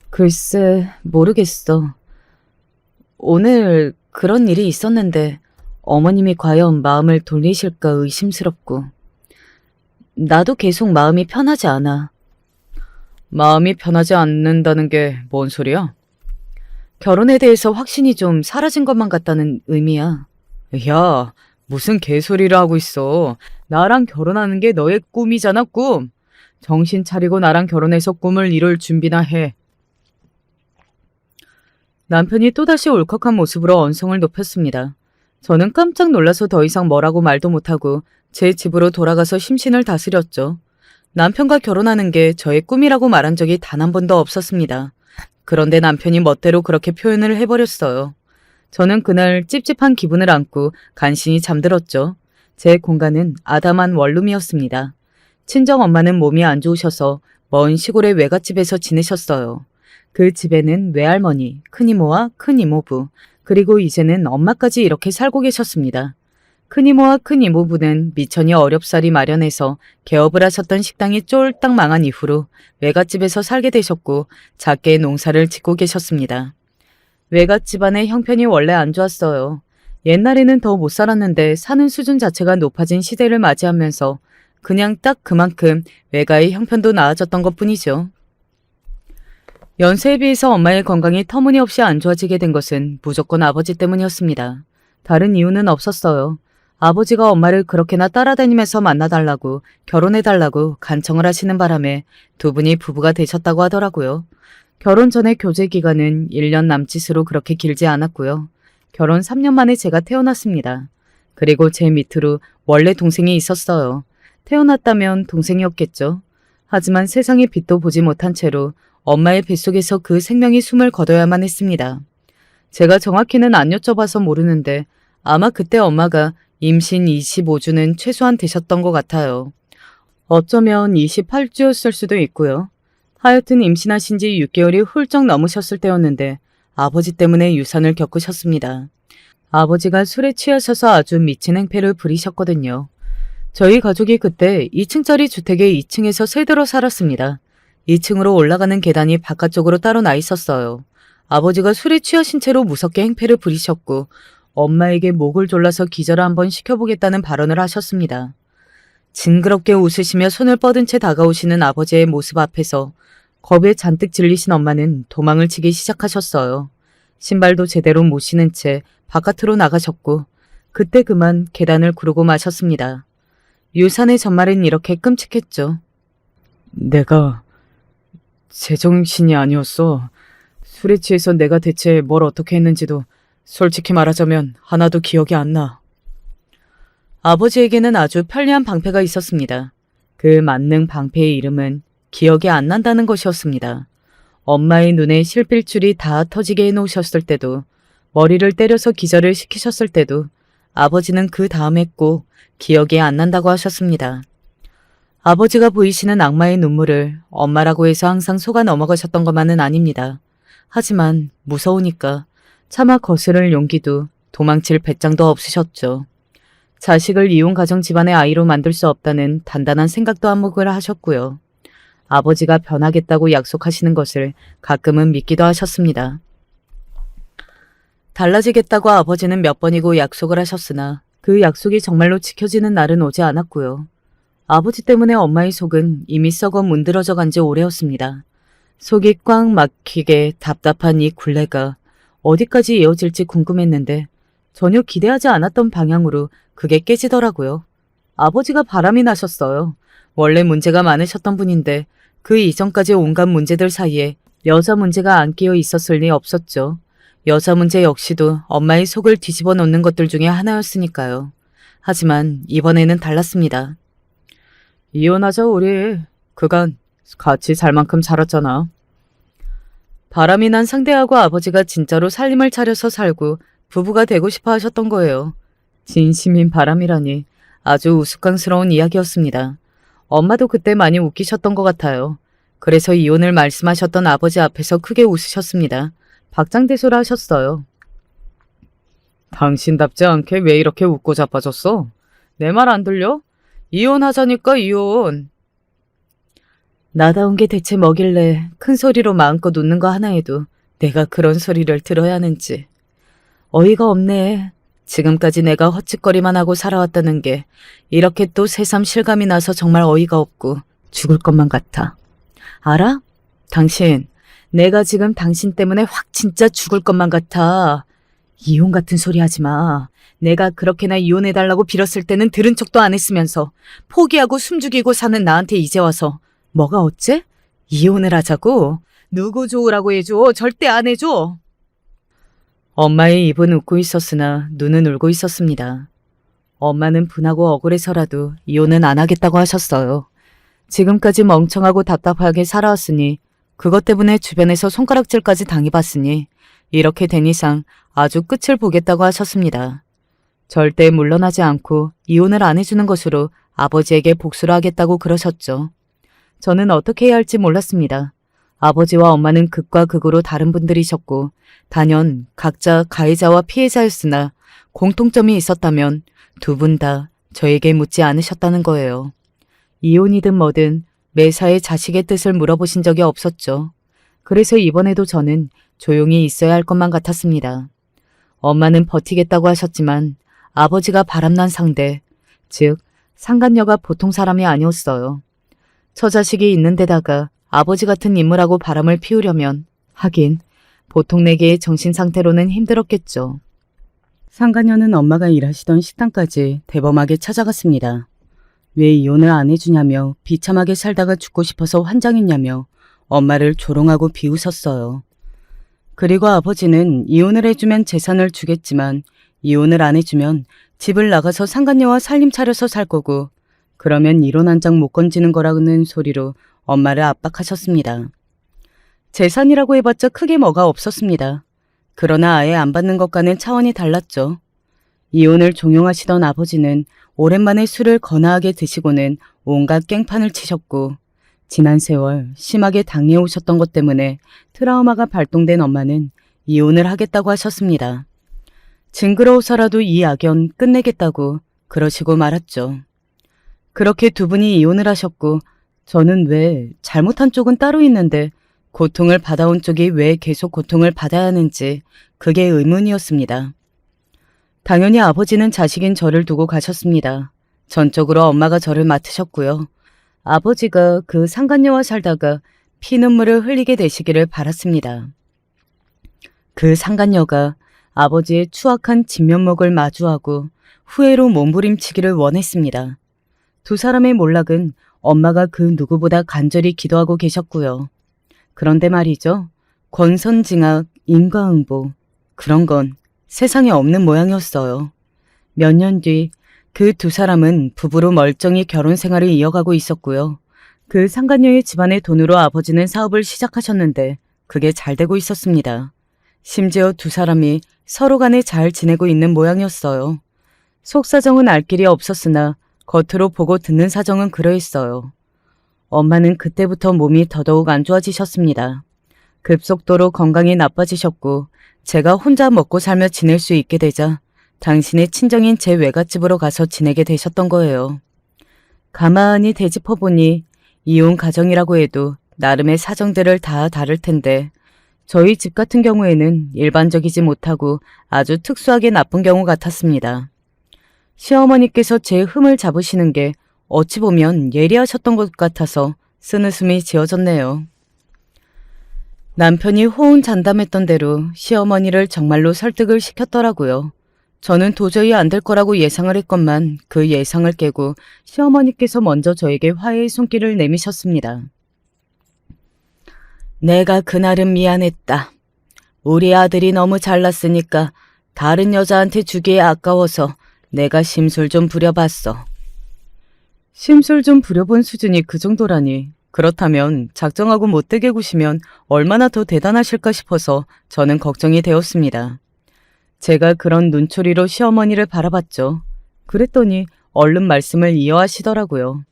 글쎄, 모르겠어. 오늘 그런 일이 있었는데 어머님이 과연 마음을 돌리실까 의심스럽고 나도 계속 마음이 편하지 않아. 마음이 편하지 않는다는 게 뭔 소리야? 결혼에 대해서 확신이 좀 사라진 것만 같다는 의미야. 야, 무슨 개소리를 하고 있어. 나랑 결혼하는 게 너의 꿈이잖아, 꿈. 정신 차리고 나랑 결혼해서 꿈을 이룰 준비나 해. 남편이 또다시 울컥한 모습으로 언성을 높였습니다. 저는 깜짝 놀라서 더 이상 뭐라고 말도 못하고 제 집으로 돌아가서 심신을 다스렸죠. 남편과 결혼하는 게 저의 꿈이라고 말한 적이 단 한 번도 없었습니다. 그런데 남편이 멋대로 그렇게 표현을 해버렸어요. 저는 그날 찝찝한 기분을 안고 간신히 잠들었죠. 제 공간은 아담한 원룸이었습니다. 친정엄마는 몸이 안 좋으셔서 먼 시골의 외갓집에서 지내셨어요. 그 집에는 외할머니, 큰이모와 큰이모부, 그리고 이제는 엄마까지 이렇게 살고 계셨습니다. 큰이모와 큰이모부는 미천이 어렵사리 마련해서 개업을 하셨던 식당이 쫄딱 망한 이후로 외갓집에서 살게 되셨고 작게 농사를 짓고 계셨습니다. 외갓집안의 형편이 원래 안 좋았어요. 옛날에는 더 못 살았는데 사는 수준 자체가 높아진 시대를 맞이하면서 그냥 딱 그만큼 외가의 형편도 나아졌던 것뿐이죠. 연세에 비해서 엄마의 건강이 터무니없이 안 좋아지게 된 것은 무조건 아버지 때문이었습니다. 다른 이유는 없었어요. 아버지가 엄마를 그렇게나 따라다니면서 만나달라고 결혼해달라고 간청을 하시는 바람에 두 분이 부부가 되셨다고 하더라고요. 결혼 전에 교제 기간은 1년 남짓으로 그렇게 길지 않았고요. 결혼 3년 만에 제가 태어났습니다. 그리고 제 밑으로 원래 동생이 있었어요. 태어났다면 동생이었겠죠. 하지만 세상의 빛도 보지 못한 채로 엄마의 뱃속에서 그 생명이 숨을 거둬야만 했습니다. 제가 정확히는 안 여쭤봐서 모르는데 아마 그때 엄마가 임신 25주는 최소한 되셨던 것 같아요. 어쩌면 28주였을 수도 있고요. 하여튼 임신하신 지 6개월이 훌쩍 넘으셨을 때였는데 아버지 때문에 유산을 겪으셨습니다. 아버지가 술에 취하셔서 아주 미친 행패를 부리셨거든요. 저희 가족이 그때 2층짜리 주택의 2층에서 세대로 살았습니다. 2층으로 올라가는 계단이 바깥쪽으로 따로 나 있었어요. 아버지가 술에 취하신 채로 무섭게 행패를 부리셨고 엄마에게 목을 졸라서 기절을 한번 시켜보겠다는 발언을 하셨습니다. 징그럽게 웃으시며 손을 뻗은 채 다가오시는 아버지의 모습 앞에서 겁에 잔뜩 질리신 엄마는 도망을 치기 시작하셨어요. 신발도 제대로 못 신은 채 바깥으로 나가셨고 그때 그만 계단을 구르고 마셨습니다. 유산의 전말은 이렇게 끔찍했죠. 내가 제정신이 아니었어. 술에 취해서 내가 대체 뭘 어떻게 했는지도 솔직히 말하자면 하나도 기억이 안 나. 아버지에게는 아주 편리한 방패가 있었습니다. 그 만능 방패의 이름은 기억이 안 난다는 것이었습니다. 엄마의 눈에 실필줄이 다 터지게 해놓으셨을 때도, 머리를 때려서 기절을 시키셨을 때도 아버지는 그 다음에 꼭 기억이 안 난다고 하셨습니다. 아버지가 보이시는 악마의 눈물을 엄마라고 해서 항상 속아 넘어가셨던 것만은 아닙니다. 하지만 무서우니까 차마 거스를 용기도 도망칠 배짱도 없으셨죠. 자식을 이혼 가정 집안의 아이로 만들 수 없다는 단단한 생각도 한몫을 하셨고요. 아버지가 변하겠다고 약속하시는 것을 가끔은 믿기도 하셨습니다. 달라지겠다고 아버지는 몇 번이고 약속을 하셨으나 그 약속이 정말로 지켜지는 날은 오지 않았고요. 아버지 때문에 엄마의 속은 이미 썩어 문드러져 간 지 오래였습니다. 속이 꽉 막히게 답답한 이 굴레가 어디까지 이어질지 궁금했는데 전혀 기대하지 않았던 방향으로 그게 깨지더라고요. 아버지가 바람이 나셨어요. 원래 문제가 많으셨던 분인데 그 이전까지 온갖 문제들 사이에 여자 문제가 안 끼어 있었을 리 없었죠. 여자 문제 역시도 엄마의 속을 뒤집어 놓는 것들 중에 하나였으니까요. 하지만 이번에는 달랐습니다. 이혼하자 우리. 그간 같이 살 만큼 살았잖아. 바람이 난 상대하고 아버지가 진짜로 살림을 차려서 살고 부부가 되고 싶어 하셨던 거예요. 진심인 바람이라니 아주 우스꽝스러운 이야기였습니다. 엄마도 그때 많이 웃기셨던 것 같아요. 그래서 이혼을 말씀하셨던 아버지 앞에서 크게 웃으셨습니다. 박장대소를 하셨어요. 당신답지 않게 왜 이렇게 웃고 자빠졌어? 내 말 안 들려? 이혼하자니까 이혼. 나다운 게 대체 뭐길래 큰 소리로 마음껏 웃는 거 하나에도 내가 그런 소리를 들어야 하는지. 어이가 없네. 지금까지 내가 헛짓거리만 하고 살아왔다는 게 이렇게 또 새삼 실감이 나서 정말 어이가 없고 죽을 것만 같아. 알아? 당신, 내가 지금 당신 때문에 확 진짜 죽을 것만 같아. 이혼 같은 소리 하지 마. 내가 그렇게나 이혼해달라고 빌었을 때는 들은 척도 안 했으면서 포기하고 숨죽이고 사는 나한테 이제 와서 뭐가 어째? 이혼을 하자고? 누구 좋으라고 해줘? 절대 안 해줘. 엄마의 입은 웃고 있었으나 눈은 울고 있었습니다. 엄마는 분하고 억울해서라도 이혼은 안 하겠다고 하셨어요. 지금까지 멍청하고 답답하게 살아왔으니 그것 때문에 주변에서 손가락질까지 당해봤으니 이렇게 된 이상 아주 끝을 보겠다고 하셨습니다. 절대 물러나지 않고 이혼을 안 해주는 것으로 아버지에게 복수를 하겠다고 그러셨죠. 저는 어떻게 해야 할지 몰랐습니다. 아버지와 엄마는 극과 극으로 다른 분들이셨고 단연 각자 가해자와 피해자였으나 공통점이 있었다면 두 분 다 저에게 묻지 않으셨다는 거예요. 이혼이든 뭐든 매사에 자식의 뜻을 물어보신 적이 없었죠. 그래서 이번에도 저는 조용히 있어야 할 것만 같았습니다. 엄마는 버티겠다고 하셨지만 아버지가 바람난 상대, 즉 상간녀가 보통 사람이 아니었어요. 처자식이 있는 데다가 아버지 같은 인물하고 바람을 피우려면 하긴 보통 내게의 정신 상태로는 힘들었겠죠. 상간녀는 엄마가 일하시던 식당까지 대범하게 찾아갔습니다. 왜 이혼을 안 해주냐며 비참하게 살다가 죽고 싶어서 환장했냐며 엄마를 조롱하고 비웃었어요. 그리고 아버지는 이혼을 해주면 재산을 주겠지만 이혼을 안 해주면 집을 나가서 상간녀와 살림 차려서 살 거고 그러면 이혼 한 장 못 건지는 거라는 소리로 엄마를 압박하셨습니다. 재산이라고 해봤자 크게 뭐가 없었습니다. 그러나 아예 안 받는 것과는 차원이 달랐죠. 이혼을 종용하시던 아버지는 오랜만에 술을 거나하게 드시고는 온갖 깽판을 치셨고 지난 세월 심하게 당해오셨던 것 때문에 트라우마가 발동된 엄마는 이혼을 하겠다고 하셨습니다. 징그러워서라도 이 악연 끝내겠다고 그러시고 말았죠. 그렇게 두 분이 이혼을 하셨고 저는 왜 잘못한 쪽은 따로 있는데 고통을 받아온 쪽이 왜 계속 고통을 받아야 하는지 그게 의문이었습니다. 당연히 아버지는 자식인 저를 두고 가셨습니다. 전적으로 엄마가 저를 맡으셨고요. 아버지가 그 상간녀와 살다가 피눈물을 흘리게 되시기를 바랐습니다. 그 상간녀가 아버지의 추악한 진면목을 마주하고 후회로 몸부림치기를 원했습니다. 두 사람의 몰락은 엄마가 그 누구보다 간절히 기도하고 계셨고요. 그런데 말이죠. 권선징악, 인과응보 그런 건 세상에 없는 모양이었어요. 몇 년 뒤 그 두 사람은 부부로 멀쩡히 결혼 생활을 이어가고 있었고요. 그 상간녀의 집안의 돈으로 아버지는 사업을 시작하셨는데 그게 잘 되고 있었습니다. 심지어 두 사람이 서로 간에 잘 지내고 있는 모양이었어요. 속사정은 알 길이 없었으나 겉으로 보고 듣는 사정은 그러했어요. 엄마는 그때부터 몸이 더더욱 안 좋아지셨습니다. 급속도로 건강이 나빠지셨고 제가 혼자 먹고 살며 지낼 수 있게 되자 당신의 친정인 제 외갓집으로 가서 지내게 되셨던 거예요. 가만히 되짚어보니 이혼 가정이라고 해도 나름의 사정들을 다 다를 텐데 저희 집 같은 경우에는 일반적이지 못하고 아주 특수하게 나쁜 경우 같았습니다. 시어머니께서 제 흠을 잡으시는 게 어찌 보면 예리하셨던 것 같아서 쓴웃음이 지어졌네요. 남편이 호언장담했던 대로 시어머니를 정말로 설득을 시켰더라고요. 저는 도저히 안 될 거라고 예상을 했건만 그 예상을 깨고 시어머니께서 먼저 저에게 화해의 손길을 내미셨습니다. 내가 그날은 미안했다. 우리 아들이 너무 잘났으니까 다른 여자한테 주기에 아까워서 내가 심술 좀 부려봤어. 심술 좀 부려본 수준이 그 정도라니. 그렇다면 작정하고 못되게 구시면 얼마나 더 대단하실까 싶어서 저는 걱정이 되었습니다. 제가 그런 눈초리로 시어머니를 바라봤죠. 그랬더니 얼른 말씀을 이어하시더라고요.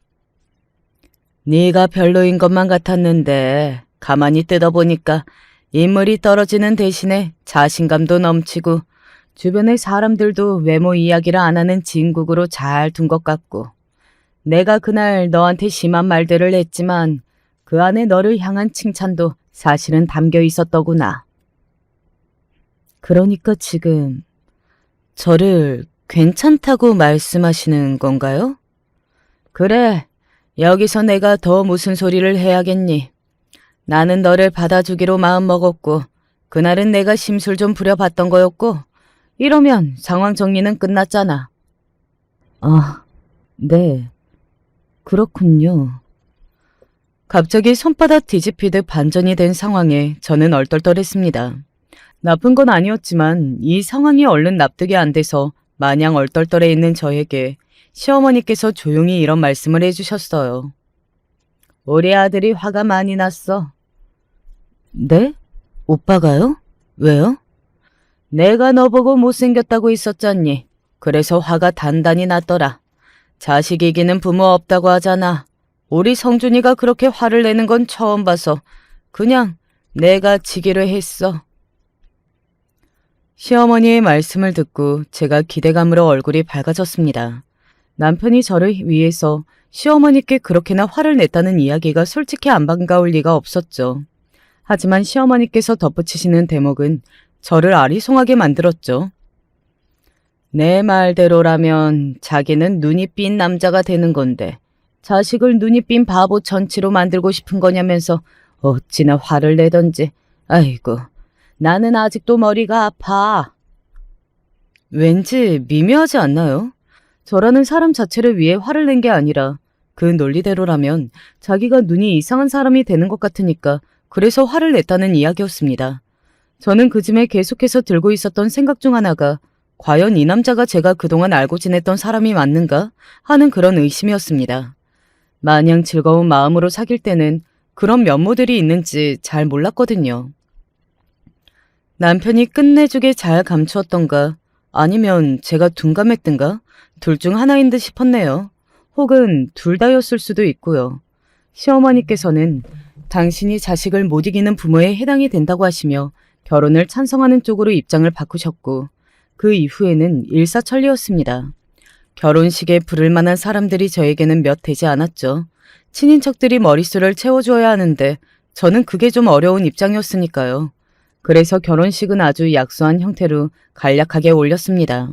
네가 별로인 것만 같았는데 가만히 뜯어보니까 인물이 떨어지는 대신에 자신감도 넘치고 주변의 사람들도 외모 이야기를 안 하는 진국으로 잘 둔 것 같고 내가 그날 너한테 심한 말들을 했지만 그 안에 너를 향한 칭찬도 사실은 담겨 있었더구나. 그러니까 지금 저를 괜찮다고 말씀하시는 건가요? 그래, 여기서 내가 더 무슨 소리를 해야겠니? 나는 너를 받아주기로 마음먹었고 그날은 내가 심술 좀 부려봤던 거였고 이러면 상황 정리는 끝났잖아. 아, 네. 그렇군요. 갑자기 손바닥 뒤집히듯 반전이 된 상황에 저는 얼떨떨했습니다. 나쁜 건 아니었지만 이 상황이 얼른 납득이 안 돼서 마냥 얼떨떨해 있는 저에게 시어머니께서 조용히 이런 말씀을 해주셨어요. 우리 아들이 화가 많이 났어. 네? 오빠가요? 왜요? 내가 너 보고 못생겼다고 있었잖니. 그래서 화가 단단히 났더라. 자식 이기는 부모 없다고 하잖아. 우리 성준이가 그렇게 화를 내는 건 처음 봐서 그냥 내가 지기로 했어. 시어머니의 말씀을 듣고 제가 기대감으로 얼굴이 밝아졌습니다. 남편이 저를 위해서 시어머니께 그렇게나 화를 냈다는 이야기가 솔직히 안 반가울 리가 없었죠. 하지만 시어머니께서 덧붙이시는 대목은 저를 아리송하게 만들었죠. 내 말대로라면 자기는 눈이 삔 남자가 되는 건데 자식을 눈이 삔 바보 전치로 만들고 싶은 거냐면서 어찌나 화를 내던지. 아이고, 나는 아직도 머리가 아파. 왠지 미묘하지 않나요? 저라는 사람 자체를 위해 화를 낸 게 아니라 그 논리대로라면 자기가 눈이 이상한 사람이 되는 것 같으니까 그래서 화를 냈다는 이야기였습니다. 저는 그쯤에 계속해서 들고 있었던 생각 중 하나가 과연 이 남자가 제가 그동안 알고 지냈던 사람이 맞는가 하는 그런 의심이었습니다. 마냥 즐거운 마음으로 사귈 때는 그런 면모들이 있는지 잘 몰랐거든요. 남편이 끝내주게 잘 감추었던가 아니면 제가 둔감했던가 둘 중 하나인 듯 싶었네요. 혹은 둘 다였을 수도 있고요. 시어머니께서는 당신이 자식을 못 이기는 부모에 해당이 된다고 하시며 결혼을 찬성하는 쪽으로 입장을 바꾸셨고 그 이후에는 일사천리였습니다. 결혼식에 부를 만한 사람들이 저에게는 몇 되지 않았죠. 친인척들이 머릿수를 채워주어야 하는데 저는 그게 좀 어려운 입장이었으니까요. 그래서 결혼식은 아주 약소한 형태로 간략하게 올렸습니다.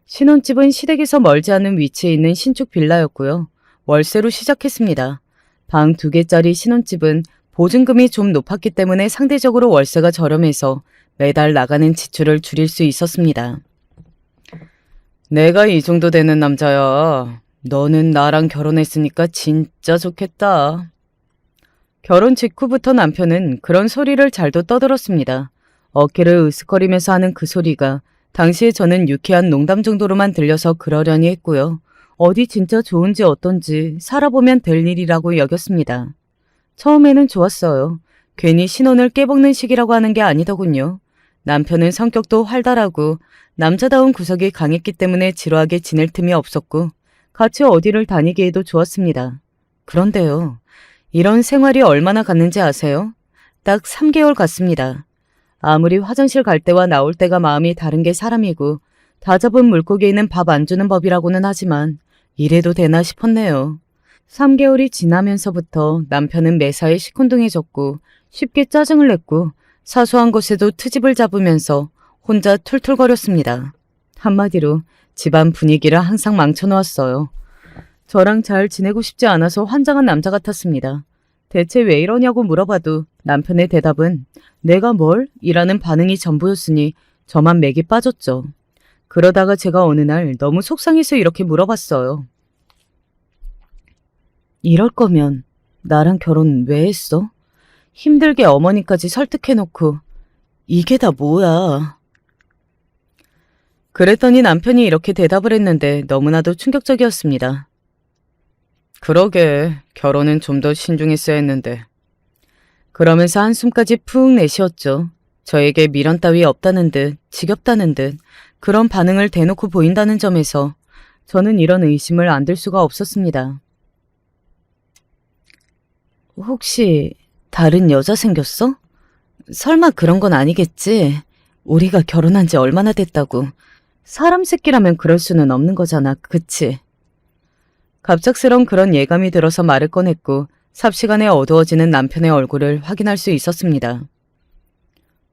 신혼집은 시댁에서 멀지 않은 위치에 있는 신축 빌라였고요. 월세로 시작했습니다. 방 2개짜리 신혼집은 보증금이 좀 높았기 때문에 상대적으로 월세가 저렴해서 매달 나가는 지출을 줄일 수 있었습니다. 내가 이 정도 되는 남자야. 너는 나랑 결혼했으니까 진짜 좋겠다. 결혼 직후부터 남편은 그런 소리를 잘도 떠들었습니다. 어깨를 으스거리면서 하는 그 소리가 당시에 저는 유쾌한 농담 정도로만 들려서 그러려니 했고요. 어디 진짜 좋은지 어떤지 살아보면 될 일이라고 여겼습니다. 처음에는 좋았어요. 괜히 신혼을 깨먹는 시기라고 하는 게 아니더군요. 남편은 성격도 활달하고 남자다운 구석이 강했기 때문에 지루하게 지낼 틈이 없었고 같이 어디를 다니기에도 좋았습니다. 그런데요. 이런 생활이 얼마나 갔는지 아세요? 딱 3개월 갔습니다. 아무리 화장실 갈 때와 나올 때가 마음이 다른 게 사람이고 다 잡은 물고기에는 밥 안 주는 법이라고는 하지만 이래도 되나 싶었네요. 3개월이 지나면서부터 남편은 매사에 시큰둥해졌고 쉽게 짜증을 냈고 사소한 것에도 트집을 잡으면서 혼자 툴툴거렸습니다. 한마디로 집안 분위기를 항상 망쳐놓았어요. 저랑 잘 지내고 싶지 않아서 환장한 남자 같았습니다. 대체 왜 이러냐고 물어봐도 남편의 대답은 내가 뭘? 이라는 반응이 전부였으니 저만 맥이 빠졌죠. 그러다가 제가 어느 날 너무 속상해서 이렇게 물어봤어요. 이럴 거면 나랑 결혼 왜 했어? 힘들게 어머니까지 설득해놓고 이게 다 뭐야? 그랬더니 남편이 이렇게 대답을 했는데 너무나도 충격적이었습니다. 그러게 결혼은 좀 더 신중했어야 했는데. 그러면서 한숨까지 푹 내쉬었죠. 저에게 미련 따위 없다는 듯 지겹다는 듯 그런 반응을 대놓고 보인다는 점에서 저는 이런 의심을 안 들 수가 없었습니다. 혹시 다른 여자 생겼어? 설마 그런 건 아니겠지? 우리가 결혼한 지 얼마나 됐다고. 사람 새끼라면 그럴 수는 없는 거잖아, 그치? 갑작스런 그런 예감이 들어서 말을 꺼냈고 삽시간에 어두워지는 남편의 얼굴을 확인할 수 있었습니다.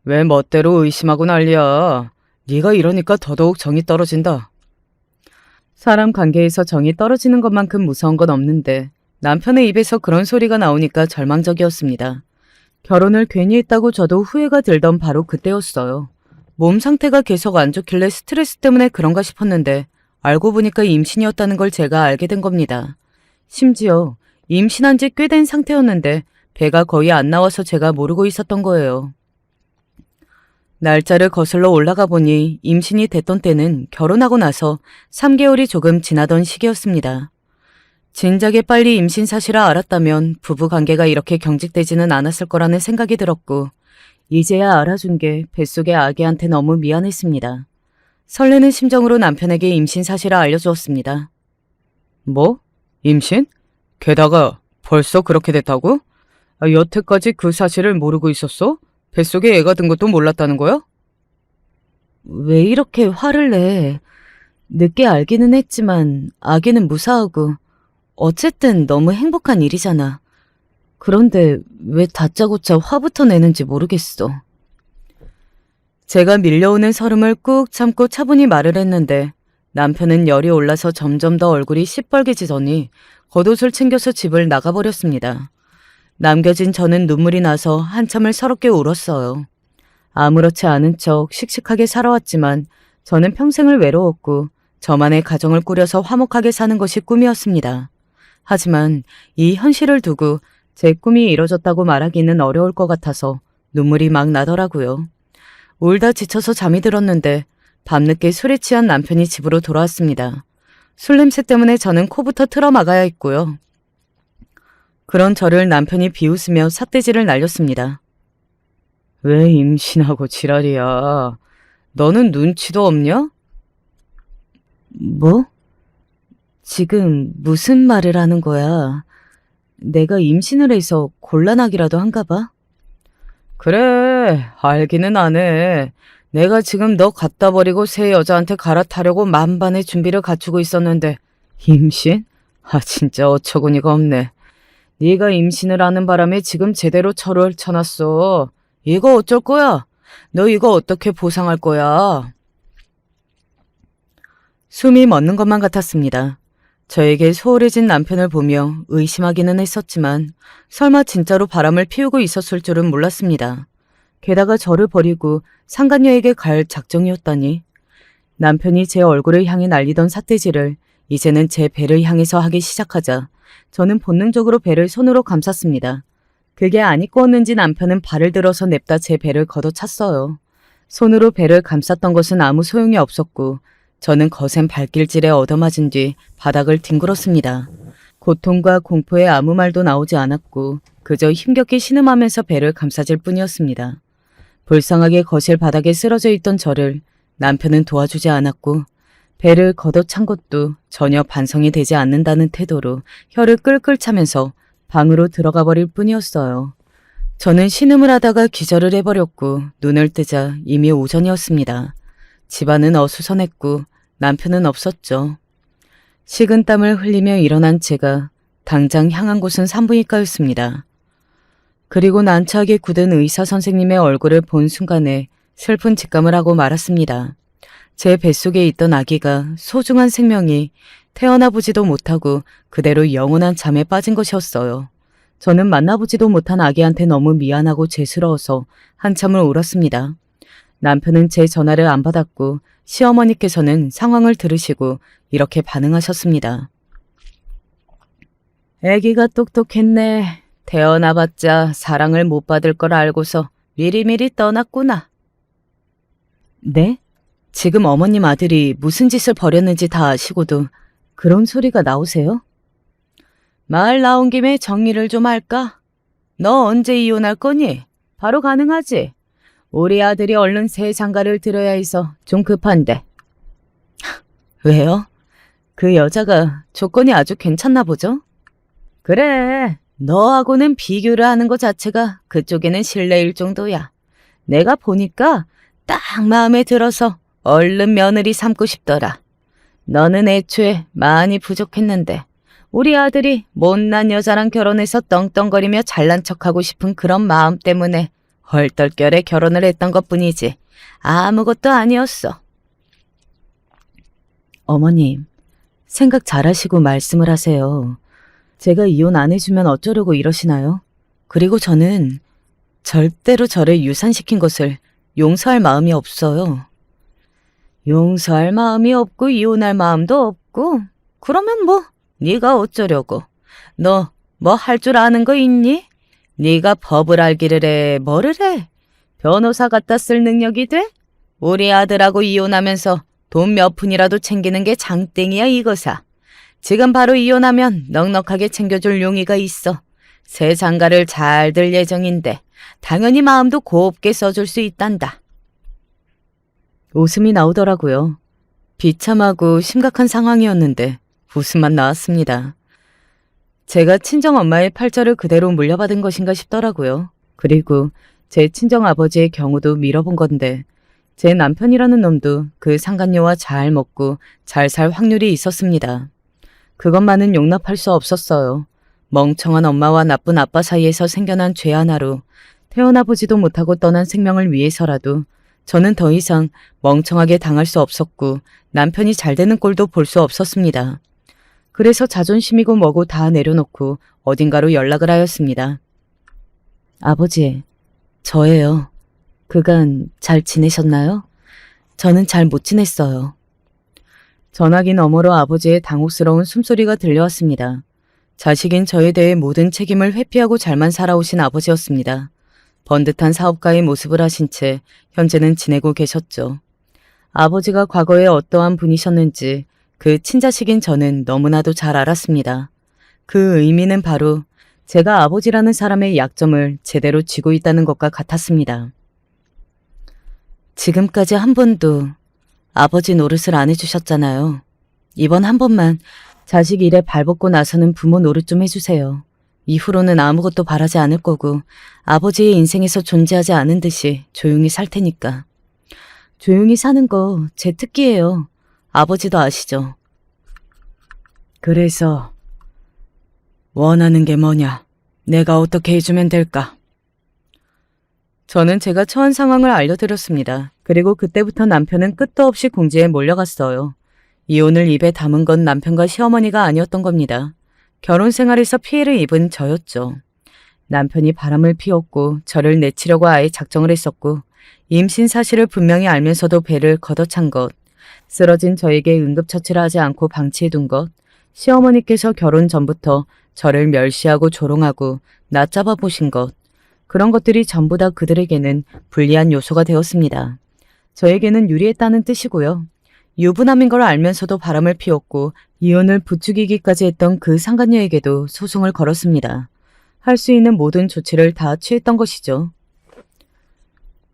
왜 멋대로 의심하고 난리야. 네가 이러니까 더더욱 정이 떨어진다. 사람 관계에서 정이 떨어지는 것만큼 무서운 건 없는데 남편의 입에서 그런 소리가 나오니까 절망적이었습니다. 결혼을 괜히 했다고 저도 후회가 들던 바로 그때였어요. 몸 상태가 계속 안 좋길래 스트레스 때문에 그런가 싶었는데 알고 보니까 임신이었다는 걸 제가 알게 된 겁니다. 심지어 임신한 지 꽤 된 상태였는데 배가 거의 안 나와서 제가 모르고 있었던 거예요. 날짜를 거슬러 올라가 보니 임신이 됐던 때는 결혼하고 나서 3개월이 조금 지나던 시기였습니다. 진작에 빨리 임신 사실을 알았다면 부부 관계가 이렇게 경직되지는 않았을 거라는 생각이 들었고 이제야 알아준 게 뱃속의 아기한테 너무 미안했습니다. 설레는 심정으로 남편에게 임신 사실을 알려주었습니다. 뭐? 임신? 게다가 벌써 그렇게 됐다고? 여태까지 그 사실을 모르고 있었어? 뱃속에 애가 든 것도 몰랐다는 거야? 왜 이렇게 화를 내? 늦게 알기는 했지만 아기는 무사하고 어쨌든 너무 행복한 일이잖아. 그런데 왜 다짜고짜 화부터 내는지 모르겠어. 제가 밀려오는 설움을 꾹 참고 차분히 말을 했는데 남편은 열이 올라서 점점 더 얼굴이 시뻘개지더니 겉옷을 챙겨서 집을 나가버렸습니다. 남겨진 저는 눈물이 나서 한참을 서럽게 울었어요. 아무렇지 않은 척 씩씩하게 살아왔지만 저는 평생을 외로웠고 저만의 가정을 꾸려서 화목하게 사는 것이 꿈이었습니다. 하지만 이 현실을 두고 제 꿈이 이뤄졌다고 말하기는 어려울 것 같아서 눈물이 막 나더라고요. 울다 지쳐서 잠이 들었는데 밤늦게 술에 취한 남편이 집으로 돌아왔습니다. 술 냄새 때문에 저는 코부터 틀어막아야 했고요. 그런 저를 남편이 비웃으며 삿대질을 날렸습니다. 왜 임신하고 지랄이야. 너는 눈치도 없냐? 뭐? 지금 무슨 말을 하는 거야? 내가 임신을 해서 곤란하기라도 한가 봐? 그래, 알기는 안 해. 내가 지금 너 갖다 버리고 새 여자한테 갈아타려고 만반의 준비를 갖추고 있었는데 임신? 아 진짜 어처구니가 없네. 네가 임신을 하는 바람에 지금 제대로 철을 쳐놨어. 이거 어쩔 거야? 너 이거 어떻게 보상할 거야? 숨이 멎는 것만 같았습니다. 저에게 소홀해진 남편을 보며 의심하기는 했었지만 설마 진짜로 바람을 피우고 있었을 줄은 몰랐습니다. 게다가 저를 버리고 상간녀에게 갈 작정이었다니. 남편이 제 얼굴을 향해 날리던 삿대질을 이제는 제 배를 향해서 하기 시작하자 저는 본능적으로 배를 손으로 감쌌습니다. 그게 안 입고었는지 남편은 발을 들어서 냅다 제 배를 걷어찼어요. 손으로 배를 감쌌던 것은 아무 소용이 없었고 저는 거센 발길질에 얻어맞은 뒤 바닥을 뒹굴었습니다. 고통과 공포에 아무 말도 나오지 않았고 그저 힘겹게 신음하면서 배를 감싸질 뿐이었습니다. 불쌍하게 거실 바닥에 쓰러져 있던 저를 남편은 도와주지 않았고 배를 걷어찬 것도 전혀 반성이 되지 않는다는 태도로 혀를 끌끌 차면서 방으로 들어가 버릴 뿐이었어요. 저는 신음을 하다가 기절을 해버렸고 눈을 뜨자 이미 오전이었습니다. 집안은 어수선했고 남편은 없었죠. 식은땀을 흘리며 일어난 제가 당장 향한 곳은 산부인과였습니다. 그리고 난처하게 굳은 의사 선생님의 얼굴을 본 순간에 슬픈 직감을 하고 말았습니다. 제 뱃속에 있던 아기가 소중한 생명이 태어나보지도 못하고 그대로 영원한 잠에 빠진 것이었어요. 저는 만나보지도 못한 아기한테 너무 미안하고 죄스러워서 한참을 울었습니다. 남편은 제 전화를 안 받았고 시어머니께서는 상황을 들으시고 이렇게 반응하셨습니다. 아기가 똑똑했네. 태어나봤자 사랑을 못 받을 걸 알고서 미리미리 떠났구나. 네? 지금 어머님 아들이 무슨 짓을 벌였는지 다 아시고도 그런 소리가 나오세요? 말 나온 김에 정리를 좀 할까? 너 언제 이혼할 거니? 바로 가능하지? 우리 아들이 얼른 새 장가를 들어야 해서 좀 급한데. 왜요? 그 여자가 조건이 아주 괜찮나 보죠? 그래, 너하고는 비교를 하는 것 자체가 그쪽에는 실례일 정도야. 내가 보니까 딱 마음에 들어서 얼른 며느리 삼고 싶더라. 너는 애초에 많이 부족했는데 우리 아들이 못난 여자랑 결혼해서 떵떵거리며 잘난 척하고 싶은 그런 마음 때문에 헐떨결에 결혼을 했던 것뿐이지 아무것도 아니었어. 어머님, 생각 잘하시고 말씀을 하세요. 제가 이혼 안 해주면 어쩌려고 이러시나요? 그리고 저는 절대로 저를 유산시킨 것을 용서할 마음이 없어요. 용서할 마음이 없고 이혼할 마음도 없고 그러면 뭐 네가 어쩌려고. 너 뭐 할 줄 아는 거 있니? 네가 법을 알기를 해 뭐를 해? 변호사 갖다 쓸 능력이 돼? 우리 아들하고 이혼하면서 돈 몇 푼이라도 챙기는 게 장땡이야 이거사. 지금 바로 이혼하면 넉넉하게 챙겨줄 용의가 있어. 새 장가를 잘 들 예정인데 당연히 마음도 곱게 써줄 수 있단다. 웃음이 나오더라고요. 비참하고 심각한 상황이었는데 웃음만 나왔습니다. 제가 친정엄마의 팔자를 그대로 물려받은 것인가 싶더라고요. 그리고 제 친정아버지의 경우도 밀어본 건데 제 남편이라는 놈도 그 상간녀와 잘 먹고 잘 살 확률이 있었습니다. 그것만은 용납할 수 없었어요. 멍청한 엄마와 나쁜 아빠 사이에서 생겨난 죄 하나로 태어나보지도 못하고 떠난 생명을 위해서라도 저는 더 이상 멍청하게 당할 수 없었고 남편이 잘 되는 꼴도 볼 수 없었습니다. 그래서 자존심이고 뭐고 다 내려놓고 어딘가로 연락을 하였습니다. 아버지, 저예요. 그간 잘 지내셨나요? 저는 잘 못 지냈어요. 전화기 너머로 아버지의 당혹스러운 숨소리가 들려왔습니다. 자식인 저에 대해 모든 책임을 회피하고 잘만 살아오신 아버지였습니다. 번듯한 사업가의 모습을 하신 채 현재는 지내고 계셨죠. 아버지가 과거에 어떠한 분이셨는지 그 친자식인 저는 너무나도 잘 알았습니다. 그 의미는 바로 제가 아버지라는 사람의 약점을 제대로 쥐고 있다는 것과 같았습니다. 지금까지 한 번도 아버지 노릇을 안 해주셨잖아요. 이번 한 번만 자식 일에 발벗고 나서는 부모 노릇 좀 해주세요. 이후로는 아무것도 바라지 않을 거고 아버지의 인생에서 존재하지 않은 듯이 조용히 살 테니까. 조용히 사는 거 제 특기예요. 아버지도 아시죠? 그래서 원하는 게 뭐냐? 내가 어떻게 해주면 될까? 저는 제가 처한 상황을 알려드렸습니다. 그리고 그때부터 남편은 끝도 없이 궁지에 몰려갔어요. 이혼을 입에 담은 건 남편과 시어머니가 아니었던 겁니다. 결혼 생활에서 피해를 입은 저였죠. 남편이 바람을 피웠고 저를 내치려고 아예 작정을 했었고 임신 사실을 분명히 알면서도 배를 걷어찬 것, 쓰러진 저에게 응급처치를 하지 않고 방치해둔 것, 시어머니께서 결혼 전부터 저를 멸시하고 조롱하고 낮잡아 보신 것, 그런 것들이 전부 다 그들에게는 불리한 요소가 되었습니다. 저에게는 유리했다는 뜻이고요. 유부남인 걸 알면서도 바람을 피웠고 이혼을 부추기기까지 했던 그 상간녀에게도 소송을 걸었습니다. 할 수 있는 모든 조치를 다 취했던 것이죠.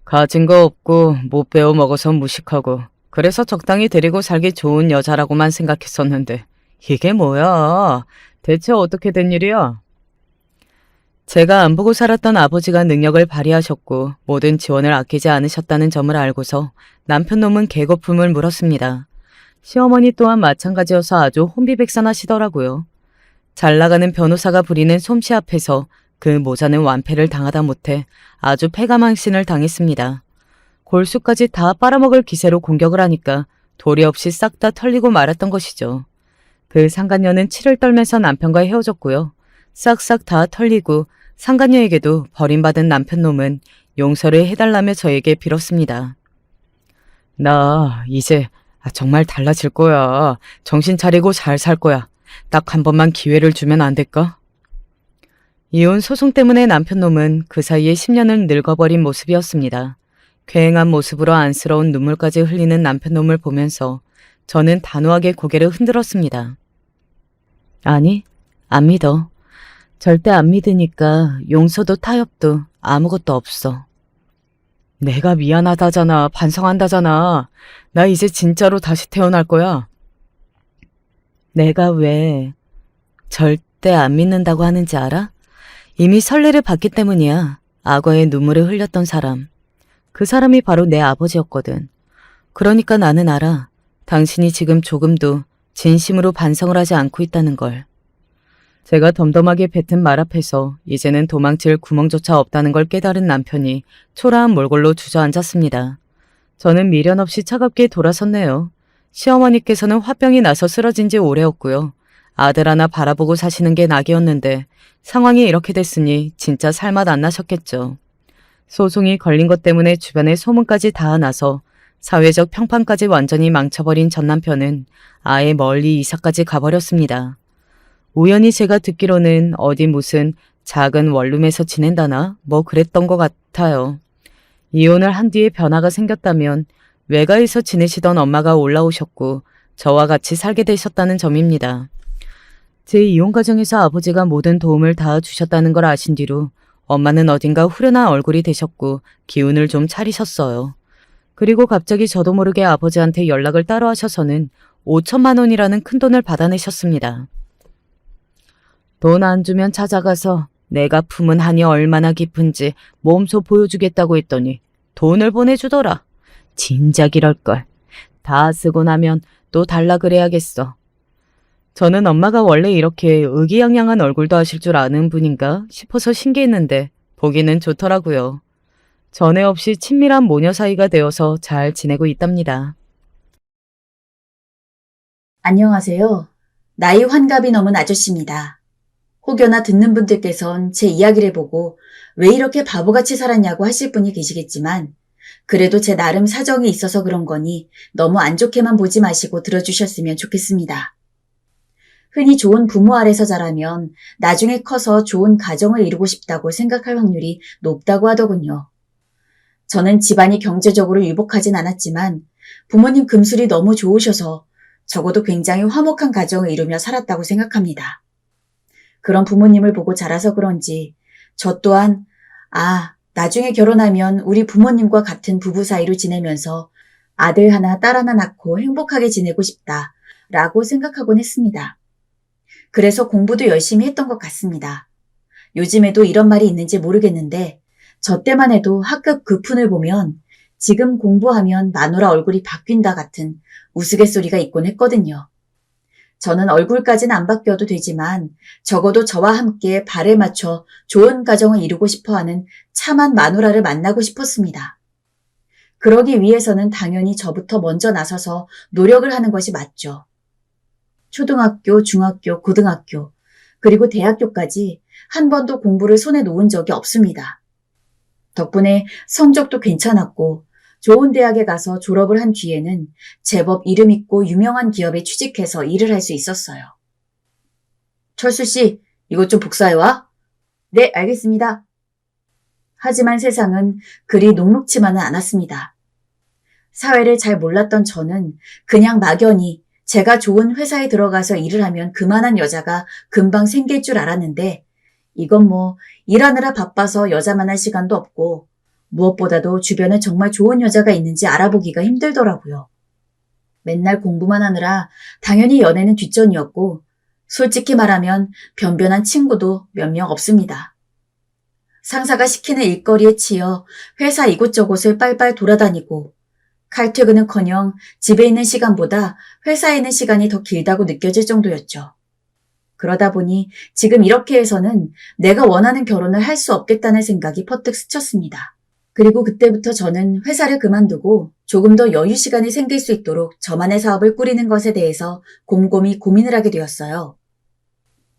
가진 거 없고 못 배워 먹어서 무식하고 그래서 적당히 데리고 살기 좋은 여자라고만 생각했었는데 이게 뭐야? 대체 어떻게 된 일이야? 제가 안 보고 살았던 아버지가 능력을 발휘하셨고 모든 지원을 아끼지 않으셨다는 점을 알고서 남편 놈은 개거품을 물었습니다. 시어머니 또한 마찬가지여서 아주 혼비백산하시더라고요. 잘 나가는 변호사가 부리는 솜씨 앞에서 그 모자는 완패를 당하다 못해 아주 패가망신을 당했습니다. 골수까지 다 빨아먹을 기세로 공격을 하니까 도리 없이 싹 다 털리고 말았던 것이죠. 그 상간녀는 치를 떨면서 남편과 헤어졌고요. 싹싹 다 털리고 상간녀에게도 버림받은 남편 놈은 용서를 해달라며 저에게 빌었습니다. 나 이제 정말 달라질 거야. 정신 차리고 잘 살 거야. 딱 한 번만 기회를 주면 안 될까? 이혼 소송 때문에 남편 놈은 그 사이에 10년을 늙어버린 모습이었습니다. 쾌행한 모습으로 안쓰러운 눈물까지 흘리는 남편 놈을 보면서 저는 단호하게 고개를 흔들었습니다. 아니, 안 믿어. 절대 안 믿으니까 용서도 타협도 아무것도 없어. 내가 미안하다잖아. 반성한다잖아. 나 이제 진짜로 다시 태어날 거야. 내가 왜 절대 안 믿는다고 하는지 알아? 이미 선례를 봤기 때문이야. 악어의 눈물을 흘렸던 사람. 그 사람이 바로 내 아버지였거든. 그러니까 나는 알아. 당신이 지금 조금도 진심으로 반성을 하지 않고 있다는 걸. 제가 덤덤하게 뱉은 말 앞에서 이제는 도망칠 구멍조차 없다는 걸 깨달은 남편이 초라한 몰골로 주저앉았습니다. 저는 미련 없이 차갑게 돌아섰네요. 시어머니께서는 화병이 나서 쓰러진 지 오래였고요. 아들 하나 바라보고 사시는 게 낙이었는데 상황이 이렇게 됐으니 진짜 살맛 안 나셨겠죠. 소송이 걸린 것 때문에 주변에 소문까지 다 나서 사회적 평판까지 완전히 망쳐버린 전 남편은 아예 멀리 이사까지 가버렸습니다. 우연히 제가 듣기로는 어디 무슨 작은 원룸에서 지낸다나 뭐 그랬던 것 같아요. 이혼을 한 뒤에 변화가 생겼다면 외가에서 지내시던 엄마가 올라오셨고 저와 같이 살게 되셨다는 점입니다. 제 이혼 과정에서 아버지가 모든 도움을 다 주셨다는 걸 아신 뒤로 엄마는 어딘가 후련한 얼굴이 되셨고 기운을 좀 차리셨어요. 그리고 갑자기 저도 모르게 아버지한테 연락을 따로 하셔서는 5천만 원이라는 큰돈을 받아내셨습니다. 돈 안 주면 찾아가서 내가 품은 한이 얼마나 깊은지 몸소 보여주겠다고 했더니 돈을 보내주더라. 진작 이럴걸. 다 쓰고 나면 또 달라 그래야겠어. 저는 엄마가 원래 이렇게 의기양양한 얼굴도 하실 줄 아는 분인가 싶어서 신기했는데 보기는 좋더라고요. 전에 없이 친밀한 모녀 사이가 되어서 잘 지내고 있답니다. 안녕하세요. 나이 환갑이 넘은 아저씨입니다. 혹여나 듣는 분들께선 제 이야기를 보고 왜 이렇게 바보같이 살았냐고 하실 분이 계시겠지만 그래도 제 나름 사정이 있어서 그런 거니 너무 안 좋게만 보지 마시고 들어주셨으면 좋겠습니다. 흔히 좋은 부모 아래서 자라면 나중에 커서 좋은 가정을 이루고 싶다고 생각할 확률이 높다고 하더군요. 저는 집안이 경제적으로 유복하진 않았지만 부모님 금술이 너무 좋으셔서 적어도 굉장히 화목한 가정을 이루며 살았다고 생각합니다. 그런 부모님을 보고 자라서 그런지 저 또한 나중에 결혼하면 우리 부모님과 같은 부부 사이로 지내면서 아들 하나 딸 하나 낳고 행복하게 지내고 싶다라고 생각하곤 했습니다. 그래서 공부도 열심히 했던 것 같습니다. 요즘에도 이런 말이 있는지 모르겠는데 저 때만 해도 학급 급훈을 보면 지금 공부하면 마누라 얼굴이 바뀐다 같은 우스갯소리가 있곤 했거든요. 저는 얼굴까지는 안 바뀌어도 되지만 적어도 저와 함께 발에 맞춰 좋은 가정을 이루고 싶어하는 참한 마누라를 만나고 싶었습니다. 그러기 위해서는 당연히 저부터 먼저 나서서 노력을 하는 것이 맞죠. 초등학교, 중학교, 고등학교, 그리고 대학교까지 한 번도 공부를 손에 놓은 적이 없습니다. 덕분에 성적도 괜찮았고 좋은 대학에 가서 졸업을 한 뒤에는 제법 이름 있고 유명한 기업에 취직해서 일을 할 수 있었어요. 철수 씨, 이것 좀 복사해와. 네, 알겠습니다. 하지만 세상은 그리 녹록지만은 않았습니다. 사회를 잘 몰랐던 저는 그냥 막연히 제가 좋은 회사에 들어가서 일을 하면 그만한 여자가 금방 생길 줄 알았는데 이건 뭐 일하느라 바빠서 여자 만날 시간도 없고 무엇보다도 주변에 정말 좋은 여자가 있는지 알아보기가 힘들더라고요. 맨날 공부만 하느라 당연히 연애는 뒷전이었고 솔직히 말하면 변변한 친구도 몇 명 없습니다. 상사가 시키는 일거리에 치여 회사 이곳저곳을 빨빨 돌아다니고 칼퇴근은커녕 집에 있는 시간보다 회사에 있는 시간이 더 길다고 느껴질 정도였죠. 그러다 보니 지금 이렇게 해서는 내가 원하는 결혼을 할 수 없겠다는 생각이 퍼뜩 스쳤습니다. 그리고 그때부터 저는 회사를 그만두고 조금 더 여유 시간이 생길 수 있도록 저만의 사업을 꾸리는 것에 대해서 곰곰이 고민을 하게 되었어요.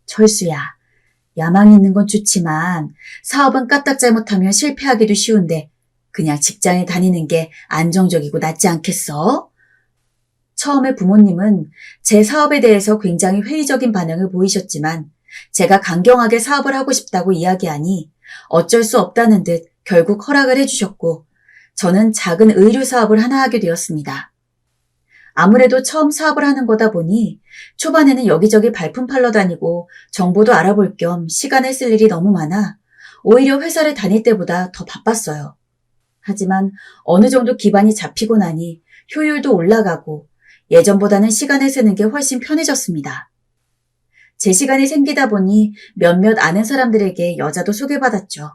철수야, 야망이 있는 건 좋지만 사업은 까딱 잘못하면 실패하기도 쉬운데 그냥 직장에 다니는 게 안정적이고 낫지 않겠어? 처음에 부모님은 제 사업에 대해서 굉장히 회의적인 반응을 보이셨지만 제가 강경하게 사업을 하고 싶다고 이야기하니 어쩔 수 없다는 듯 결국 허락을 해주셨고 저는 작은 의류 사업을 하나 하게 되었습니다. 아무래도 처음 사업을 하는 거다 보니 초반에는 여기저기 발품 팔러 다니고 정보도 알아볼 겸 시간을 쓸 일이 너무 많아 오히려 회사를 다닐 때보다 더 바빴어요. 하지만 어느 정도 기반이 잡히고 나니 효율도 올라가고 예전보다는 시간을 쓰는 게 훨씬 편해졌습니다. 제 시간이 생기다 보니 몇몇 아는 사람들에게 여자도 소개받았죠.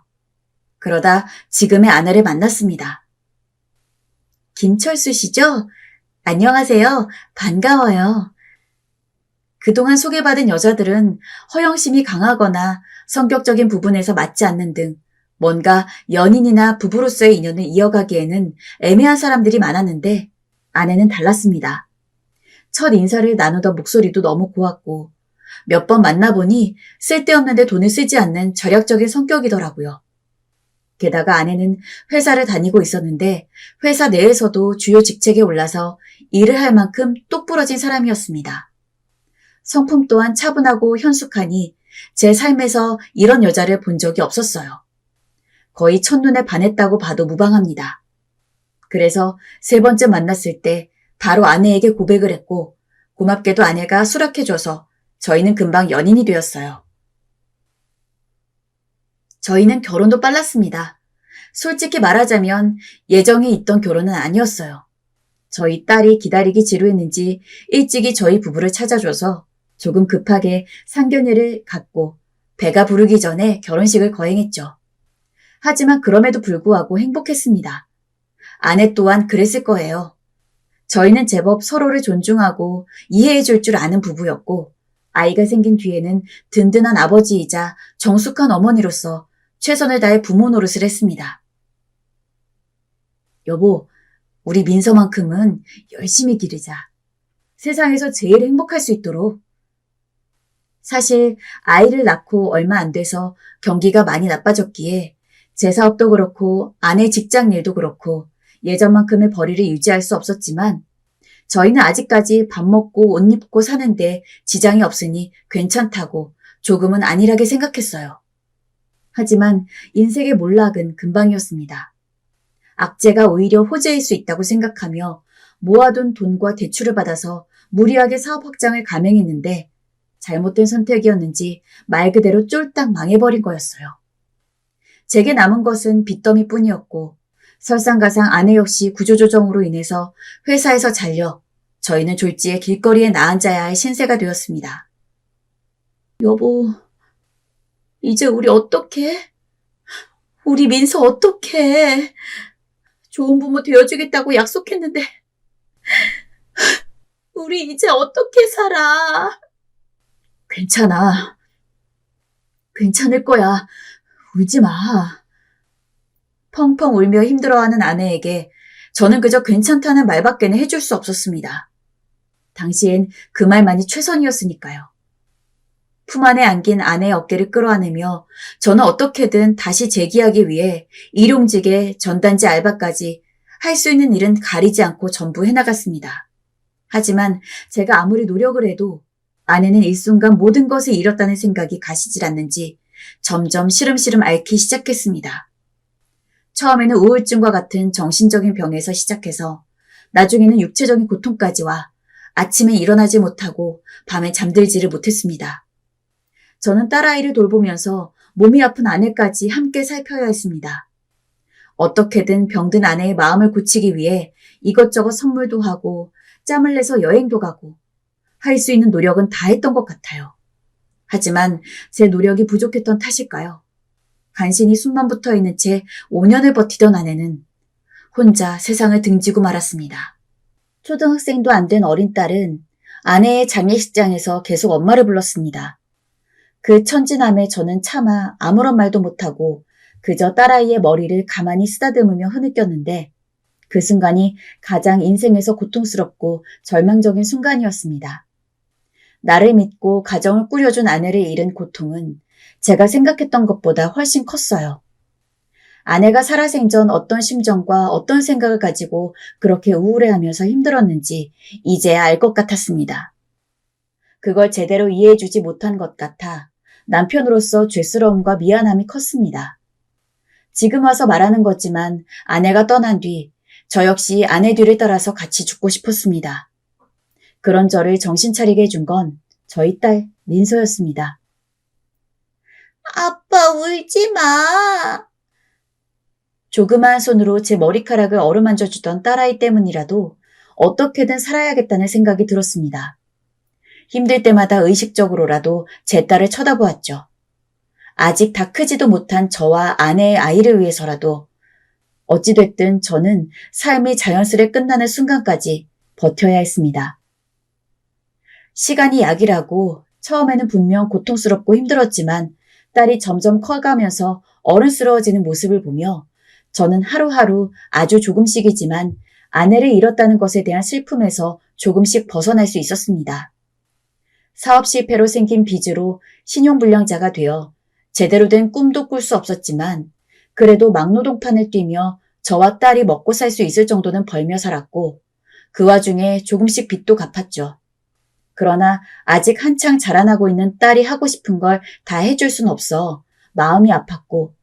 그러다 지금의 아내를 만났습니다. 김철수 씨죠? 안녕하세요. 반가워요. 그동안 소개받은 여자들은 허영심이 강하거나 성격적인 부분에서 맞지 않는 등 뭔가 연인이나 부부로서의 인연을 이어가기에는 애매한 사람들이 많았는데 아내는 달랐습니다. 첫 인사를 나누던 목소리도 너무 고왔고 몇 번 만나보니 쓸데없는 데 돈을 쓰지 않는 절약적인 성격이더라고요. 게다가 아내는 회사를 다니고 있었는데 회사 내에서도 주요 직책에 올라서 일을 할 만큼 똑부러진 사람이었습니다. 성품 또한 차분하고 현숙하니 제 삶에서 이런 여자를 본 적이 없었어요. 거의 첫눈에 반했다고 봐도 무방합니다. 그래서 세 번째 만났을 때 바로 아내에게 고백을 했고 고맙게도 아내가 수락해줘서 저희는 금방 연인이 되었어요. 저희는 결혼도 빨랐습니다. 솔직히 말하자면 예정에 있던 결혼은 아니었어요. 저희 딸이 기다리기 지루했는지 일찍이 저희 부부를 찾아줘서 조금 급하게 상견례를 갖고 배가 부르기 전에 결혼식을 거행했죠. 하지만 그럼에도 불구하고 행복했습니다. 아내 또한 그랬을 거예요. 저희는 제법 서로를 존중하고 이해해줄 줄 아는 부부였고 아이가 생긴 뒤에는 든든한 아버지이자 정숙한 어머니로서 최선을 다해 부모 노릇을 했습니다. 여보, 우리 민서만큼은 열심히 기르자. 세상에서 제일 행복할 수 있도록. 사실 아이를 낳고 얼마 안 돼서 경기가 많이 나빠졌기에 제 사업도 그렇고 아내 직장 일도 그렇고 예전만큼의 벌이를 유지할 수 없었지만 저희는 아직까지 밥 먹고 옷 입고 사는데 지장이 없으니 괜찮다고 조금은 안일하게 생각했어요. 하지만 인생의 몰락은 금방이었습니다. 악재가 오히려 호재일 수 있다고 생각하며 모아둔 돈과 대출을 받아서 무리하게 사업 확장을 감행했는데 잘못된 선택이었는지 말 그대로 쫄딱 망해버린 거였어요. 제게 남은 것은 빚더미뿐이었고 설상가상 아내 역시 구조조정으로 인해서 회사에서 잘려 저희는 졸지에 길거리에 나앉아야 할 신세가 되었습니다. 여보, 이제 우리 어떡해? 우리 민서 어떡해? 좋은 부모 되어주겠다고 약속했는데 우리 이제 어떻게 살아? 괜찮아. 괜찮을 거야. 울지 마. 펑펑 울며 힘들어하는 아내에게 저는 그저 괜찮다는 말밖에는 해줄 수 없었습니다. 당시엔 그 말만이 최선이었으니까요. 품 안에 안긴 아내의 어깨를 끌어안으며 저는 어떻게든 다시 재기하기 위해 일용직에 전단지 알바까지 할 수 있는 일은 가리지 않고 전부 해나갔습니다. 하지만 제가 아무리 노력을 해도 아내는 일순간 모든 것을 잃었다는 생각이 가시질 않는지 점점 시름시름 앓기 시작했습니다. 처음에는 우울증과 같은 정신적인 병에서 시작해서 나중에는 육체적인 고통까지 와 아침에 일어나지 못하고 밤에 잠들지를 못했습니다. 저는 딸아이를 돌보면서 몸이 아픈 아내까지 함께 살펴야 했습니다. 어떻게든 병든 아내의 마음을 고치기 위해 이것저것 선물도 하고 짬을 내서 여행도 가고 할 수 있는 노력은 다 했던 것 같아요. 하지만 제 노력이 부족했던 탓일까요? 간신히 숨만 붙어 있는 채 5년을 버티던 아내는 혼자 세상을 등지고 말았습니다. 초등학생도 안 된 어린 딸은 아내의 장례식장에서 계속 엄마를 불렀습니다. 그 천진함에 저는 차마 아무런 말도 못하고 그저 딸아이의 머리를 가만히 쓰다듬으며 흐느꼈는데 그 순간이 가장 인생에서 고통스럽고 절망적인 순간이었습니다. 나를 믿고 가정을 꾸려준 아내를 잃은 고통은 제가 생각했던 것보다 훨씬 컸어요. 아내가 살아생전 어떤 심정과 어떤 생각을 가지고 그렇게 우울해하면서 힘들었는지 이제야 알 것 같았습니다. 그걸 제대로 이해해주지 못한 것 같아 남편으로서 죄스러움과 미안함이 컸습니다. 지금 와서 말하는 거지만 아내가 떠난 뒤 저 역시 아내 뒤를 따라서 같이 죽고 싶었습니다. 그런 저를 정신 차리게 해준 건 저희 딸 민서였습니다. 아빠 울지 마. 조그마한 손으로 제 머리카락을 어루만져주던 딸아이 때문이라도 어떻게든 살아야겠다는 생각이 들었습니다. 힘들 때마다 의식적으로라도 제 딸을 쳐다보았죠. 아직 다 크지도 못한 저와 아내의 아이를 위해서라도 어찌됐든 저는 삶이 자연스레 끝나는 순간까지 버텨야 했습니다. 시간이 약이라고 처음에는 분명 고통스럽고 힘들었지만 딸이 점점 커가면서 어른스러워지는 모습을 보며 저는 하루하루 아주 조금씩이지만 아내를 잃었다는 것에 대한 슬픔에서 조금씩 벗어날 수 있었습니다. 사업 실패로 생긴 빚으로 신용불량자가 되어 제대로 된 꿈도 꿀 수 없었지만 그래도 막노동판을 뛰며 저와 딸이 먹고 살 수 있을 정도는 벌며 살았고 그 와중에 조금씩 빚도 갚았죠. 그러나 아직 한창 자라나고 있는 딸이 하고 싶은 걸 다 해줄 순 없어 마음이 아팠고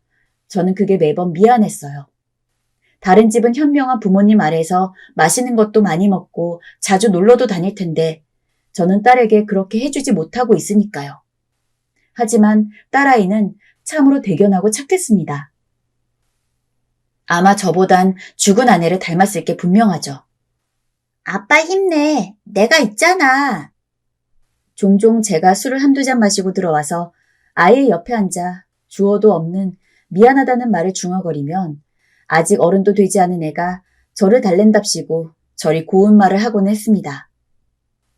저는 그게 매번 미안했어요. 다른 집은 현명한 부모님 아래서 맛있는 것도 많이 먹고 자주 놀러도 다닐 텐데 저는 딸에게 그렇게 해주지 못하고 있으니까요. 하지만 딸아이는 참으로 대견하고 착했습니다. 아마 저보단 죽은 아내를 닮았을 게 분명하죠. 아빠 힘내. 내가 있잖아. 종종 제가 술을 한두 잔 마시고 들어와서 아이의 옆에 앉아 주어도 없는 미안하다는 말을 중얼거리면 아직 어른도 되지 않은 애가 저를 달랜답시고 저리 고운 말을 하곤 했습니다.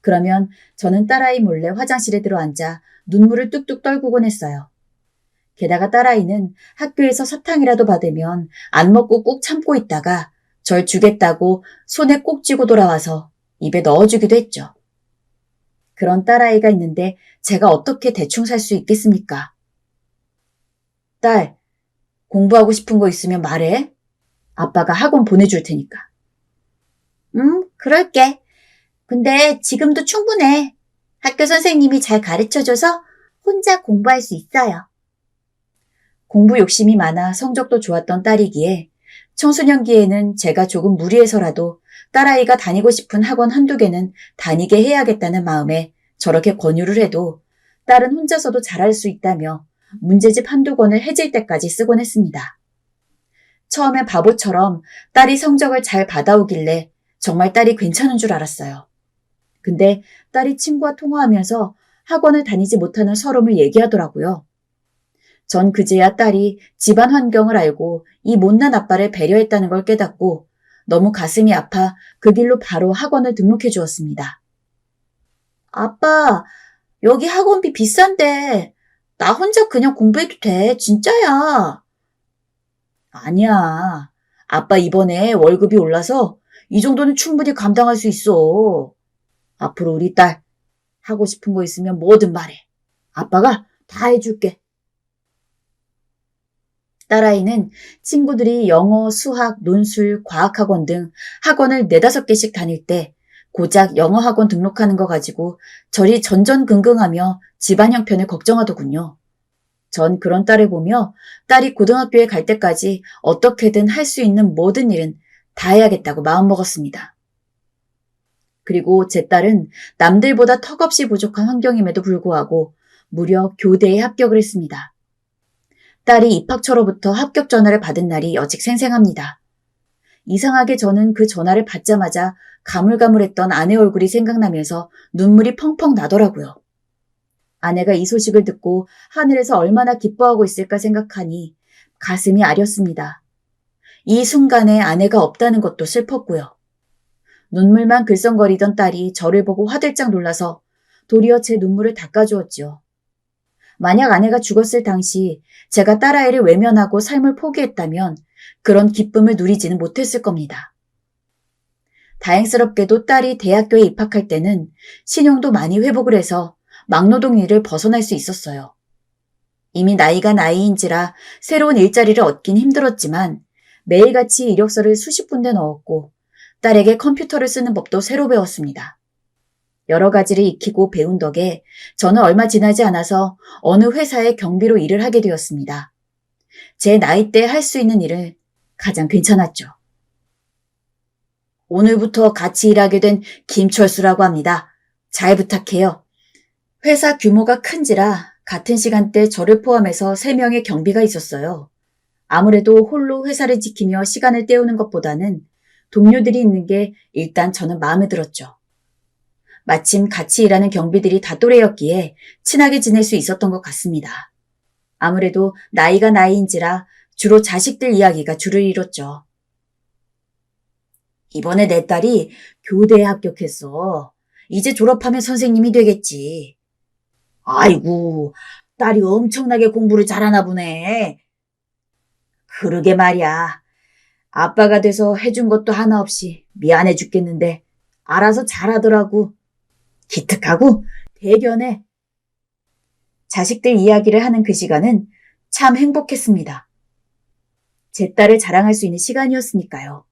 그러면 저는 딸아이 몰래 화장실에 들어앉아 눈물을 뚝뚝 떨구곤 했어요. 게다가 딸아이는 학교에서 사탕이라도 받으면 안 먹고 꾹 참고 있다가 절 주겠다고 손에 꼭 쥐고 돌아와서 입에 넣어주기도 했죠. 그런 딸아이가 있는데 제가 어떻게 대충 살 수 있겠습니까? 딸, 공부하고 싶은 거 있으면 말해. 아빠가 학원 보내줄 테니까. 그럴게. 근데 지금도 충분해. 학교 선생님이 잘 가르쳐줘서 혼자 공부할 수 있어요. 공부 욕심이 많아 성적도 좋았던 딸이기에 청소년기에는 제가 조금 무리해서라도 딸아이가 다니고 싶은 학원 한두 개는 다니게 해야겠다는 마음에 저렇게 권유를 해도 딸은 혼자서도 잘할 수 있다며 문제집 한두 권을 해질 때까지 쓰곤 했습니다. 처음엔 바보처럼 딸이 성적을 잘 받아오길래 정말 딸이 괜찮은 줄 알았어요. 근데 딸이 친구와 통화하면서 학원을 다니지 못하는 서름을 얘기하더라고요. 전 그제야 딸이 집안 환경을 알고 이 못난 아빠를 배려했다는 걸 깨닫고 너무 가슴이 아파 그 길로 바로 학원을 등록해 주었습니다. 아빠, 여기 학원비 비싼데 나 혼자 그냥 공부해도 돼. 진짜야. 아니야. 아빠 이번에 월급이 올라서 이 정도는 충분히 감당할 수 있어. 앞으로 우리 딸 하고 싶은 거 있으면 뭐든 말해. 아빠가 다 해줄게. 딸아이는 친구들이 영어, 수학, 논술, 과학학원 등 학원을 4~5개씩 다닐 때 고작 영어 학원 등록하는 거 가지고 저리 전전긍긍하며 집안 형편을 걱정하더군요. 전 그런 딸을 보며 딸이 고등학교에 갈 때까지 어떻게든 할 수 있는 모든 일은 다 해야겠다고 마음먹었습니다. 그리고 제 딸은 남들보다 턱없이 부족한 환경임에도 불구하고 무려 교대에 합격을 했습니다. 딸이 입학처로부터 합격 전화를 받은 날이 여직 생생합니다. 이상하게 저는 그 전화를 받자마자 가물가물했던 아내 얼굴이 생각나면서 눈물이 펑펑 나더라고요. 아내가 이 소식을 듣고 하늘에서 얼마나 기뻐하고 있을까 생각하니 가슴이 아렸습니다. 이 순간에 아내가 없다는 것도 슬펐고요. 눈물만 글썽거리던 딸이 저를 보고 화들짝 놀라서 도리어 제 눈물을 닦아주었지요. 만약 아내가 죽었을 당시 제가 딸아이를 외면하고 삶을 포기했다면 그런 기쁨을 누리지는 못했을 겁니다. 다행스럽게도 딸이 대학교에 입학할 때는 신용도 많이 회복을 해서 막노동 일을 벗어날 수 있었어요. 이미 나이가 나이인지라 새로운 일자리를 얻긴 힘들었지만 매일같이 이력서를 수십 군데 넣었고 딸에게 컴퓨터를 쓰는 법도 새로 배웠습니다. 여러 가지를 익히고 배운 덕에 저는 얼마 지나지 않아서 어느 회사의 경비로 일을 하게 되었습니다. 제 나이 때 할 수 있는 일을 가장 괜찮았죠. 오늘부터 같이 일하게 된 김철수라고 합니다. 잘 부탁해요. 회사 규모가 큰지라 같은 시간대 저를 포함해서 3명의 경비가 있었어요. 아무래도 홀로 회사를 지키며 시간을 때우는 것보다는 동료들이 있는 게 일단 저는 마음에 들었죠. 마침 같이 일하는 경비들이 다 또래였기에 친하게 지낼 수 있었던 것 같습니다. 아무래도 나이가 나이인지라 주로 자식들 이야기가 주를 이뤘죠. 이번에 내 딸이 교대에 합격했어. 이제 졸업하면 선생님이 되겠지. 아이고, 딸이 엄청나게 공부를 잘하나 보네. 그러게 말이야. 아빠가 돼서 해준 것도 하나 없이 미안해 죽겠는데 알아서 잘하더라고. 기특하고 대견해. 자식들 이야기를 하는 그 시간은 참 행복했습니다. 제 딸을 자랑할 수 있는 시간이었으니까요.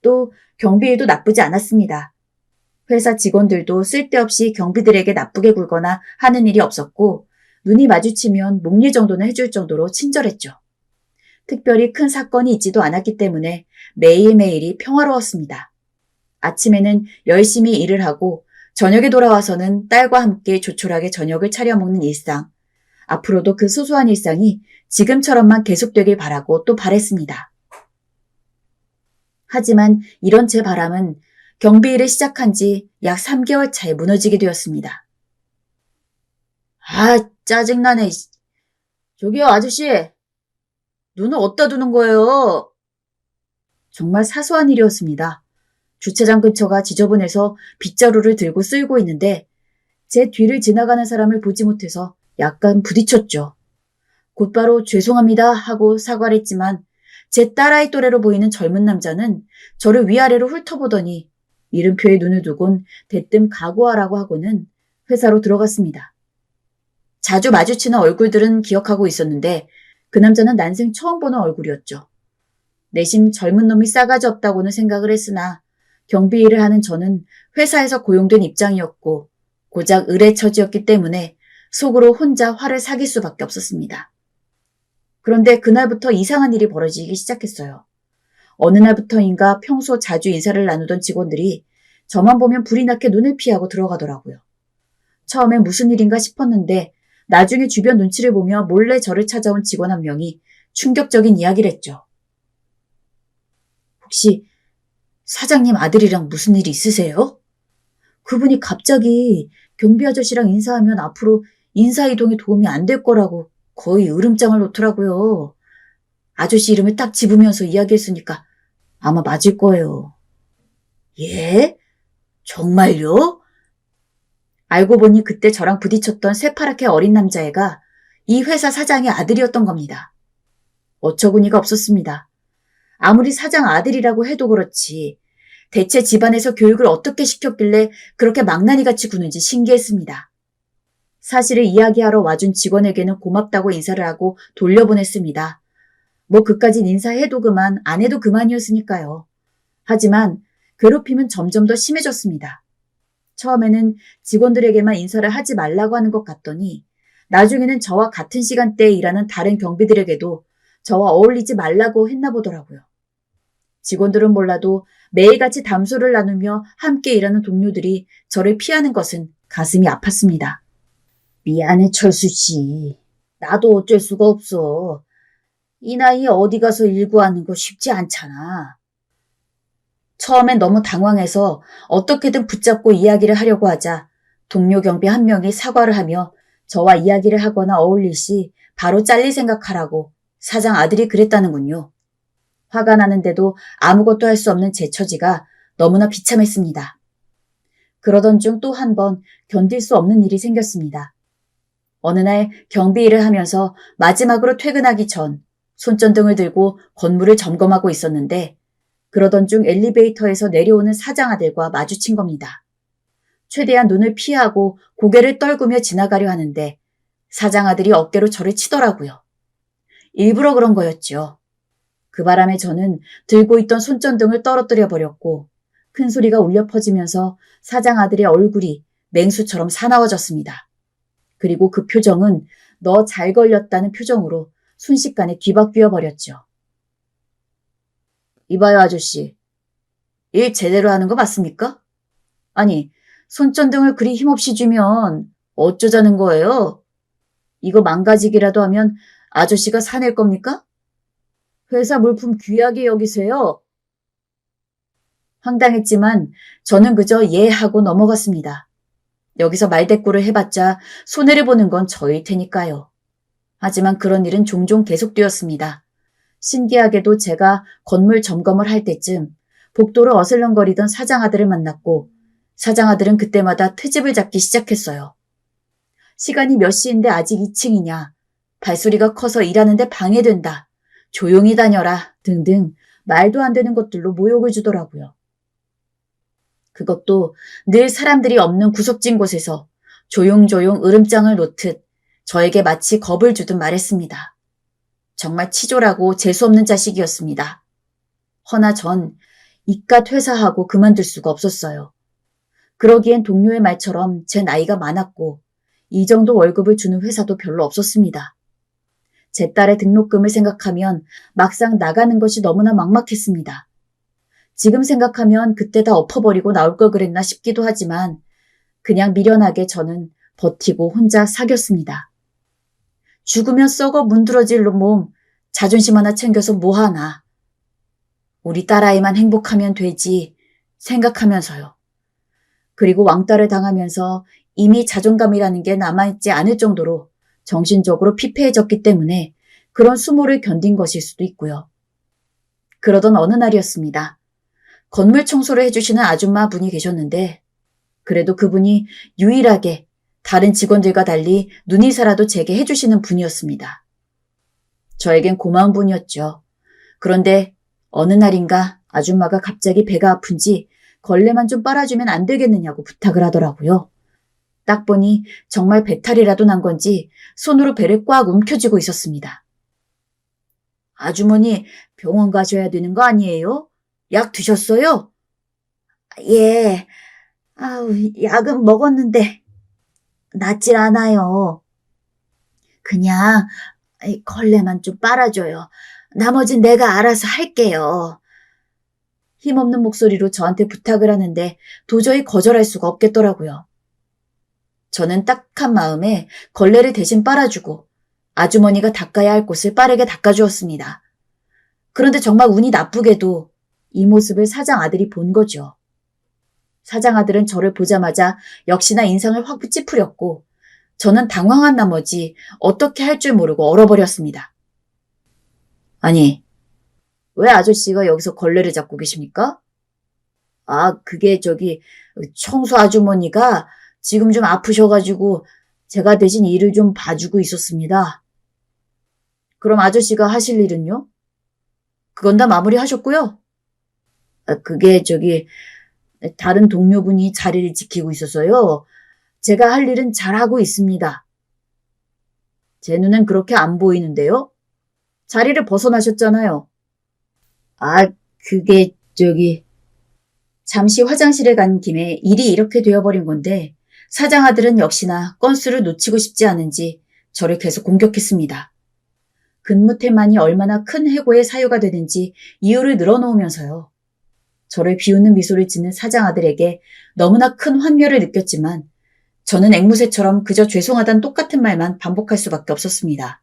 또 경비일도 나쁘지 않았습니다. 회사 직원들도 쓸데없이 경비들에게 나쁘게 굴거나 하는 일이 없었고 눈이 마주치면 목례 정도는 해줄 정도로 친절했죠. 특별히 큰 사건이 있지도 않았기 때문에 매일매일이 평화로웠습니다. 아침에는 열심히 일을 하고 저녁에 돌아와서는 딸과 함께 조촐하게 저녁을 차려 먹는 일상. 앞으로도 그 소소한 일상이 지금처럼만 계속되길 바라고 또 바랬습니다. 하지만 이런 제 바람은 경비 일을 시작한 지 약 3개월 차에 무너지게 되었습니다. 아, 짜증나네. 저기요, 아저씨. 눈을 어디다 두는 거예요? 정말 사소한 일이었습니다. 주차장 근처가 지저분해서 빗자루를 들고 쓸고 있는데 제 뒤를 지나가는 사람을 보지 못해서 약간 부딪혔죠. 곧바로 죄송합니다 하고 사과를 했지만 제 딸아이 또래로 보이는 젊은 남자는 저를 위아래로 훑어보더니 이름표에 눈을 두곤 대뜸 각오하라고 하고는 회사로 들어갔습니다. 자주 마주치는 얼굴들은 기억하고 있었는데 그 남자는 난생 처음 보는 얼굴이었죠. 내심 젊은 놈이 싸가지 없다고는 생각을 했으나 경비 일을 하는 저는 회사에서 고용된 입장이었고 고작 을의 처지였기 때문에 속으로 혼자 화를 사길 수밖에 없었습니다. 그런데 그날부터 이상한 일이 벌어지기 시작했어요. 어느 날부터인가 평소 자주 인사를 나누던 직원들이 저만 보면 불이 나게 눈을 피하고 들어가더라고요. 처음엔 무슨 일인가 싶었는데 나중에 주변 눈치를 보며 몰래 저를 찾아온 직원 한 명이 충격적인 이야기를 했죠. 혹시 사장님 아들이랑 무슨 일이 있으세요? 그분이 갑자기 경비 아저씨랑 인사하면 앞으로 인사이동에 도움이 안 될 거라고 거의 으름장을 놓더라고요. 아저씨 이름을 딱 집으면서 이야기했으니까 아마 맞을 거예요. 예? 정말요? 알고 보니 그때 저랑 부딪혔던 새파랗게 어린 남자애가 이 회사 사장의 아들이었던 겁니다. 어처구니가 없었습니다. 아무리 사장 아들이라고 해도 그렇지 대체 집안에서 교육을 어떻게 시켰길래 그렇게 망나니같이 구는지 신기했습니다. 사실을 이야기하러 와준 직원에게는 고맙다고 인사를 하고 돌려보냈습니다. 뭐 그까진 인사해도 그만 안 해도 그만이었으니까요. 하지만 괴롭힘은 점점 더 심해졌습니다. 처음에는 직원들에게만 인사를 하지 말라고 하는 것 같더니 나중에는 저와 같은 시간대에 일하는 다른 경비들에게도 저와 어울리지 말라고 했나 보더라고요. 직원들은 몰라도 매일같이 담소를 나누며 함께 일하는 동료들이 저를 피하는 것은 가슴이 아팠습니다. 미안해 철수 씨. 나도 어쩔 수가 없어. 이 나이에 어디 가서 일구하는 거 쉽지 않잖아. 처음엔 너무 당황해서 어떻게든 붙잡고 이야기를 하려고 하자 동료 경비 한 명이 사과를 하며 저와 이야기를 하거나 어울릴 시 바로 잘릴 생각하라고 사장 아들이 그랬다는군요. 화가 나는데도 아무것도 할 수 없는 제 처지가 너무나 비참했습니다. 그러던 중 또 한 번 견딜 수 없는 일이 생겼습니다. 어느 날 경비 일을 하면서 마지막으로 퇴근하기 전 손전등을 들고 건물을 점검하고 있었는데 그러던 중 엘리베이터에서 내려오는 사장 아들과 마주친 겁니다. 최대한 눈을 피하고 고개를 떨구며 지나가려 하는데 사장 아들이 어깨로 저를 치더라고요. 일부러 그런 거였죠. 그 바람에 저는 들고 있던 손전등을 떨어뜨려 버렸고 큰 소리가 울려 퍼지면서 사장 아들의 얼굴이 맹수처럼 사나워졌습니다. 그리고 그 표정은 너 잘 걸렸다는 표정으로 순식간에 뒤바뀌어 버렸죠. 이봐요 아저씨. 일 제대로 하는 거 맞습니까? 아니 손전등을 그리 힘없이 주면 어쩌자는 거예요? 이거 망가지기라도 하면 아저씨가 사낼 겁니까? 회사 물품 귀하게 여기세요. 황당했지만 저는 그저 예 하고 넘어갔습니다. 여기서 말대꾸를 해봤자 손해를 보는 건 저일 테니까요. 하지만 그런 일은 종종 계속되었습니다. 신기하게도 제가 건물 점검을 할 때쯤 복도를 어슬렁거리던 사장 아들을 만났고 사장 아들은 그때마다 트집을 잡기 시작했어요. 시간이 몇 시인데 아직 2층이냐. 발소리가 커서 일하는데 방해된다. 조용히 다녀라 등등 말도 안 되는 것들로 모욕을 주더라고요. 그것도 늘 사람들이 없는 구석진 곳에서 조용조용 으름장을 놓듯 저에게 마치 겁을 주듯 말했습니다. 정말 치졸하고 재수없는 자식이었습니다. 허나 전 이깟 회사하고 그만둘 수가 없었어요. 그러기엔 동료의 말처럼 제 나이가 많았고 이 정도 월급을 주는 회사도 별로 없었습니다. 제 딸의 등록금을 생각하면 막상 나가는 것이 너무나 막막했습니다. 지금 생각하면 그때 다 엎어버리고 나올 걸 그랬나 싶기도 하지만 그냥 미련하게 저는 버티고 혼자 사겼습니다. 죽으면 썩어 문드러질 몸 자존심 하나 챙겨서 뭐하나. 우리 딸아이만 행복하면 되지 생각하면서요. 그리고 왕따를 당하면서 이미 자존감이라는 게 남아있지 않을 정도로 정신적으로 피폐해졌기 때문에 그런 수모를 견딘 것일 수도 있고요. 그러던 어느 날이었습니다. 건물 청소를 해주시는 아줌마 분이 계셨는데 그래도 그분이 유일하게 다른 직원들과 달리 눈이사라도 제게 해주시는 분이었습니다. 저에겐 고마운 분이었죠. 그런데 어느 날인가 아줌마가 갑자기 배가 아픈지 걸레만 좀 빨아주면 안 되겠느냐고 부탁을 하더라고요. 딱 보니 정말 배탈이라도 난 건지 손으로 배를 꽉 움켜쥐고 있었습니다. 아주머니 병원 가셔야 되는 거 아니에요? 약 드셨어요? 예. 약은 먹었는데 낫질 않아요. 그냥 걸레만 좀 빨아줘요. 나머진 내가 알아서 할게요. 힘없는 목소리로 저한테 부탁을 하는데 도저히 거절할 수가 없겠더라고요. 저는 딱한 마음에 걸레를 대신 빨아주고 아주머니가 닦아야 할 곳을 빠르게 닦아주었습니다. 그런데 정말 운이 나쁘게도 이 모습을 사장 아들이 본 거죠. 사장 아들은 저를 보자마자 역시나 인상을 확 찌푸렸고 저는 당황한 나머지 어떻게 할 줄 모르고 얼어버렸습니다. 아니, 왜 아저씨가 여기서 걸레를 잡고 계십니까? 그게 청소 아주머니가 지금 좀 아프셔가지고 제가 대신 일을 좀 봐주고 있었습니다. 그럼 아저씨가 하실 일은요? 그건 다 마무리하셨고요. 그게 다른 동료분이 자리를 지키고 있어서요. 제가 할 일은 잘하고 있습니다. 제 눈엔 그렇게 안 보이는데요? 자리를 벗어나셨잖아요. 아, 그게 잠시 화장실에 간 김에 일이 이렇게 되어버린 건데 사장 아들은 역시나 건수를 놓치고 싶지 않은지 저를 계속 공격했습니다. 근무태만이 얼마나 큰 해고의 사유가 되는지 이유를 늘어놓으면서요. 저를 비웃는 미소를 짓는 사장 아들에게 너무나 큰 환멸을 느꼈지만 저는 앵무새처럼 그저 죄송하단 똑같은 말만 반복할 수밖에 없었습니다.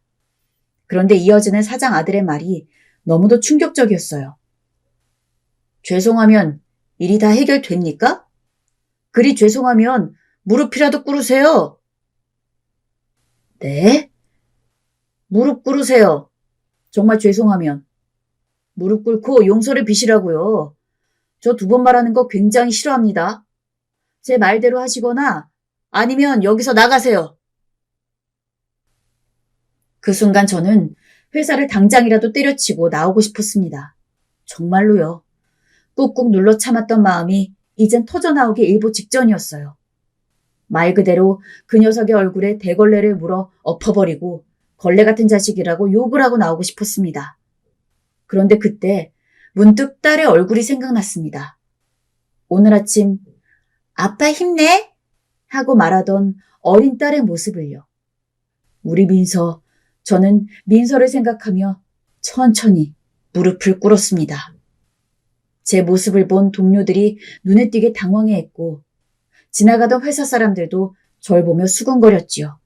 그런데 이어지는 사장 아들의 말이 너무도 충격적이었어요. 죄송하면 일이 다 해결됩니까? 그리 죄송하면 무릎이라도 꿇으세요. 네? 무릎 꿇으세요. 정말 죄송하면. 무릎 꿇고 용서를 비시라고요. 저 2번 말하는 거 굉장히 싫어합니다. 제 말대로 하시거나 아니면 여기서 나가세요. 그 순간 저는 회사를 당장이라도 때려치고 나오고 싶었습니다. 정말로요. 꾹꾹 눌러 참았던 마음이 이젠 터져나오기 일보 직전이었어요. 말 그대로 그 녀석의 얼굴에 대걸레를 물어 엎어버리고 걸레 같은 자식이라고 욕을 하고 나오고 싶었습니다. 그런데 그때 문득 딸의 얼굴이 생각났습니다. 오늘 아침 아빠 힘내 하고 말하던 어린 딸의 모습을요. 우리 민서, 저는 민서를 생각하며 천천히 무릎을 꿇었습니다. 제 모습을 본 동료들이 눈에 띄게 당황해했고 지나가던 회사 사람들도 절 보며 수군거렸지요.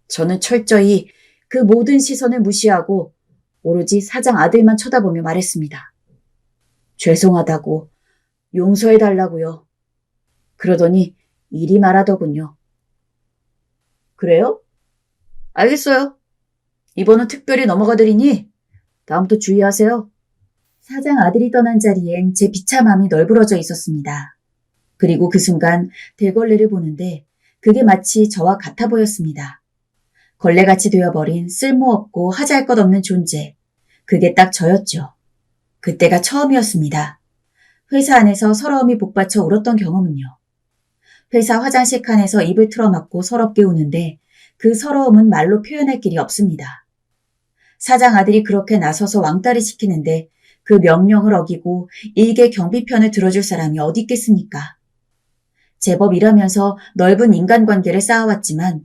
저는 철저히 그 모든 시선을 무시하고 오로지 사장 아들만 쳐다보며 말했습니다. 죄송하다고, 용서해달라고요. 그러더니 이리 말하더군요. 그래요? 알겠어요. 이번은 특별히 넘어가드리니 다음부터 주의하세요. 사장 아들이 떠난 자리엔 제 비참함이 널브러져 있었습니다. 그리고 그 순간 대걸레를 보는데 그게 마치 저와 같아 보였습니다. 걸레같이 되어버린 쓸모없고 하잘 것 없는 존재. 그게 딱 저였죠. 그때가 처음이었습니다. 회사 안에서 서러움이 복받쳐 울었던 경험은요. 회사 화장실 칸에서 입을 틀어막고 서럽게 우는데 그 서러움은 말로 표현할 길이 없습니다. 사장 아들이 그렇게 나서서 왕따를 시키는데 그 명령을 어기고 일개 경비편을 들어줄 사람이 어디 있겠습니까? 제법 일하면서 넓은 인간관계를 쌓아왔지만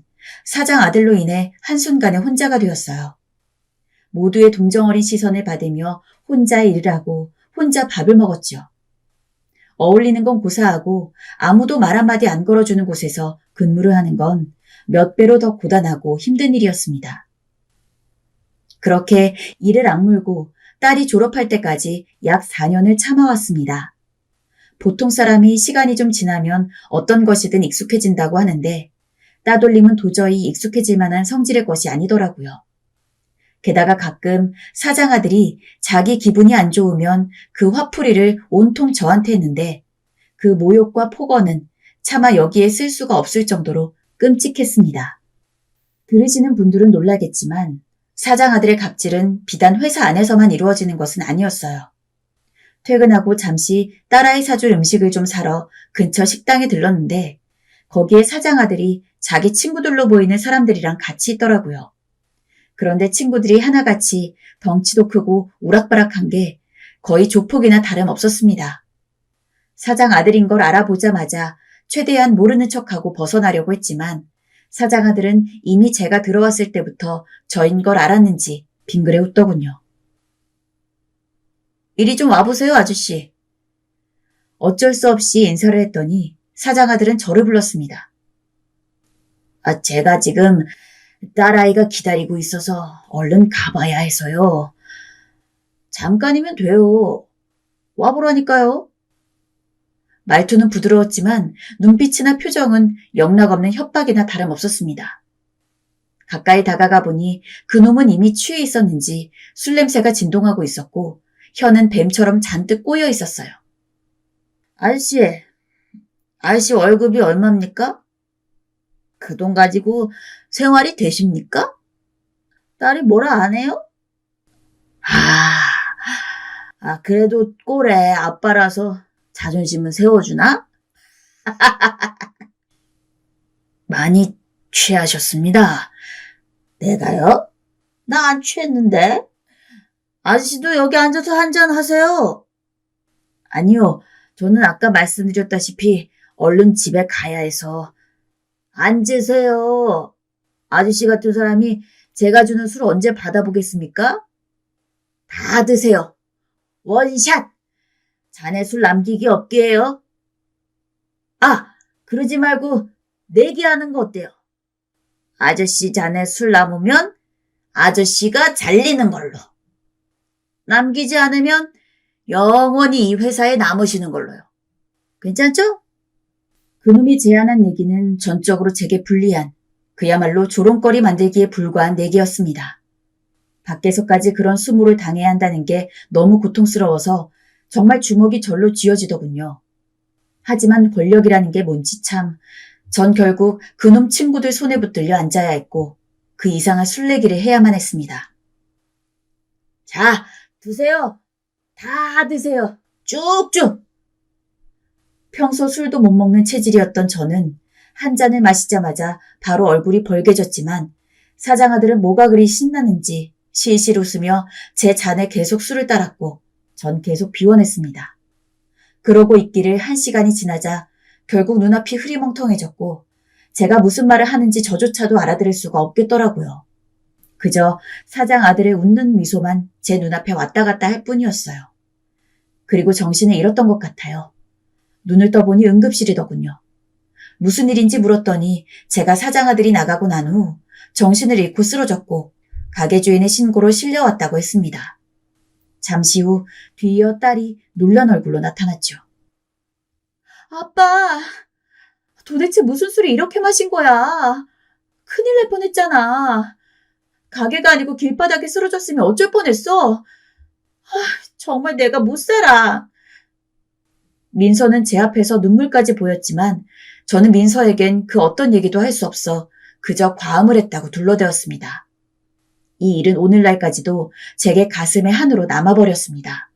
사장 아들로 인해 한순간에 혼자가 되었어요. 모두의 동정어린 시선을 받으며 혼자 일을 하고 혼자 밥을 먹었죠. 어울리는 건 고사하고 아무도 말 한마디 안 걸어주는 곳에서 근무를 하는 건 몇 배로 더 고단하고 힘든 일이었습니다. 그렇게 이를 악물고 딸이 졸업할 때까지 약 4년을 참아왔습니다. 보통 사람이 시간이 좀 지나면 어떤 것이든 익숙해진다고 하는데 따돌림은 도저히 익숙해질 만한 성질의 것이 아니더라고요. 게다가 가끔 사장 아들이 자기 기분이 안 좋으면 그 화풀이를 온통 저한테 했는데 그 모욕과 폭언은 차마 여기에 쓸 수가 없을 정도로 끔찍했습니다. 들으시는 분들은 놀라겠지만 사장 아들의 갑질은 비단 회사 안에서만 이루어지는 것은 아니었어요. 퇴근하고 잠시 딸아이 사줄 음식을 좀 사러 근처 식당에 들렀는데 거기에 사장 아들이 자기 친구들로 보이는 사람들이랑 같이 있더라고요. 그런데 친구들이 하나같이 덩치도 크고 우락바락한 게 거의 조폭이나 다름없었습니다. 사장 아들인 걸 알아보자마자 최대한 모르는 척하고 벗어나려고 했지만 사장 아들은 이미 제가 들어왔을 때부터 저인 걸 알았는지 빙그레 웃더군요. 이리 좀 와보세요, 아저씨. 어쩔 수 없이 인사를 했더니 사장 아들은 저를 불렀습니다. 제가 지금 딸아이가 기다리고 있어서 얼른 가봐야 해서요. 잠깐이면 돼요. 와보라니까요. 말투는 부드러웠지만 눈빛이나 표정은 영락없는 협박이나 다름없었습니다. 가까이 다가가 보니 그놈은 이미 취해 있었는지 술 냄새가 진동하고 있었고 혀는 뱀처럼 잔뜩 꼬여 있었어요. 아저씨 월급이 얼마입니까? 그 돈 가지고 생활이 되십니까? 딸이 뭐라 안 해요? 그래도 꼴에 아빠라서 자존심은 세워주나? 많이 취하셨습니다. 내가요? 나 안 취했는데. 아저씨도 여기 앉아서 한잔 하세요. 아니요. 저는 아까 말씀드렸다시피 얼른 집에 가야 해서. 앉으세요. 아저씨 같은 사람이 제가 주는 술 언제 받아보겠습니까? 다 드세요. 원샷! 자네 술 남기기 없게 해요. 그러지 말고 내기하는 거 어때요? 아저씨 자네 술 남으면 아저씨가 잘리는 걸로. 남기지 않으면 영원히 이 회사에 남으시는 걸로요. 괜찮죠? 그놈이 제안한 내기는 전적으로 제게 불리한, 그야말로 조롱거리 만들기에 불과한 내기였습니다. 밖에서까지 그런 수모를 당해야 한다는 게 너무 고통스러워서 정말 주먹이 절로 쥐어지더군요. 하지만 권력이라는 게 뭔지 참, 전 결국 그놈 친구들 손에 붙들려 앉아야 했고 그 이상한 술래기를 해야만 했습니다. 자, 드세요. 다 드세요. 쭉쭉. 평소 술도 못 먹는 체질이었던 저는 한 잔을 마시자마자 바로 얼굴이 벌개졌지만 사장아들은 뭐가 그리 신나는지 실실 웃으며 제 잔에 계속 술을 따랐고 전 계속 비워냈습니다. 그러고 있기를 1시간이 지나자 결국 눈앞이 흐리멍텅해졌고 제가 무슨 말을 하는지 저조차도 알아들을 수가 없겠더라고요. 그저 사장 아들의 웃는 미소만 제 눈앞에 왔다 갔다 할 뿐이었어요. 그리고 정신을 잃었던 것 같아요. 눈을 떠보니 응급실이더군요. 무슨 일인지 물었더니 제가 사장 아들이 나가고 난 후 정신을 잃고 쓰러졌고 가게 주인의 신고로 실려왔다고 했습니다. 잠시 후 뒤이어 딸이 놀란 얼굴로 나타났죠. 아빠, 도대체 무슨 술을 이렇게 마신 거야? 큰일 날 뻔했잖아. 가게가 아니고 길바닥에 쓰러졌으면 어쩔 뻔했어. 정말 내가 못 살아. 민서는 제 앞에서 눈물까지 보였지만 저는 민서에겐 그 어떤 얘기도 할 수 없어 그저 과음을 했다고 둘러대었습니다. 이 일은 오늘날까지도 제게 가슴에 한으로 남아버렸습니다.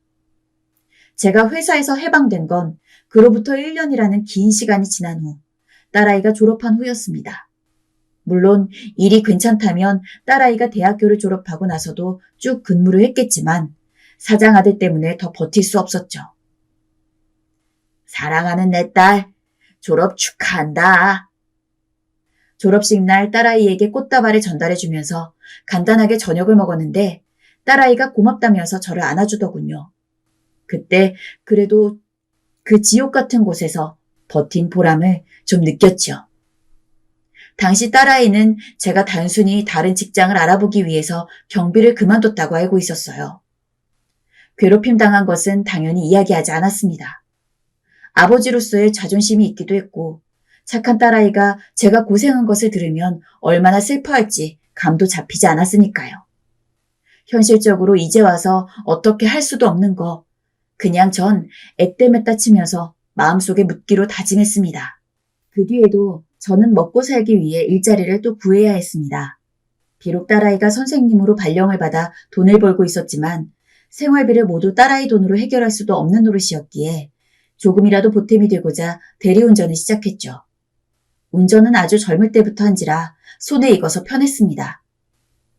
제가 회사에서 해방된 건 그로부터 1년이라는 긴 시간이 지난 후 딸아이가 졸업한 후였습니다. 물론 일이 괜찮다면 딸아이가 대학교를 졸업하고 나서도 쭉 근무를 했겠지만 사장 아들 때문에 더 버틸 수 없었죠. 사랑하는 내 딸, 졸업 축하한다. 졸업식 날 딸아이에게 꽃다발을 전달해주면서 간단하게 저녁을 먹었는데 딸아이가 고맙다면서 저를 안아주더군요. 그때 그래도 그 지옥 같은 곳에서 버틴 보람을 좀 느꼈죠. 당시 딸아이는 제가 단순히 다른 직장을 알아보기 위해서 경비를 그만뒀다고 알고 있었어요. 괴롭힘 당한 것은 당연히 이야기하지 않았습니다. 아버지로서의 자존심이 있기도 했고 착한 딸아이가 제가 고생한 것을 들으면 얼마나 슬퍼할지 감도 잡히지 않았으니까요. 현실적으로 이제 와서 어떻게 할 수도 없는 거 그냥 전 애때매따 치면서 마음속에 묻기로 다짐했습니다. 그 뒤에도 저는 먹고 살기 위해 일자리를 또 구해야 했습니다. 비록 딸아이가 선생님으로 발령을 받아 돈을 벌고 있었지만 생활비를 모두 딸아이 돈으로 해결할 수도 없는 노릇이었기에 조금이라도 보탬이 되고자 대리운전을 시작했죠. 운전은 아주 젊을 때부터 한지라 손에 익어서 편했습니다.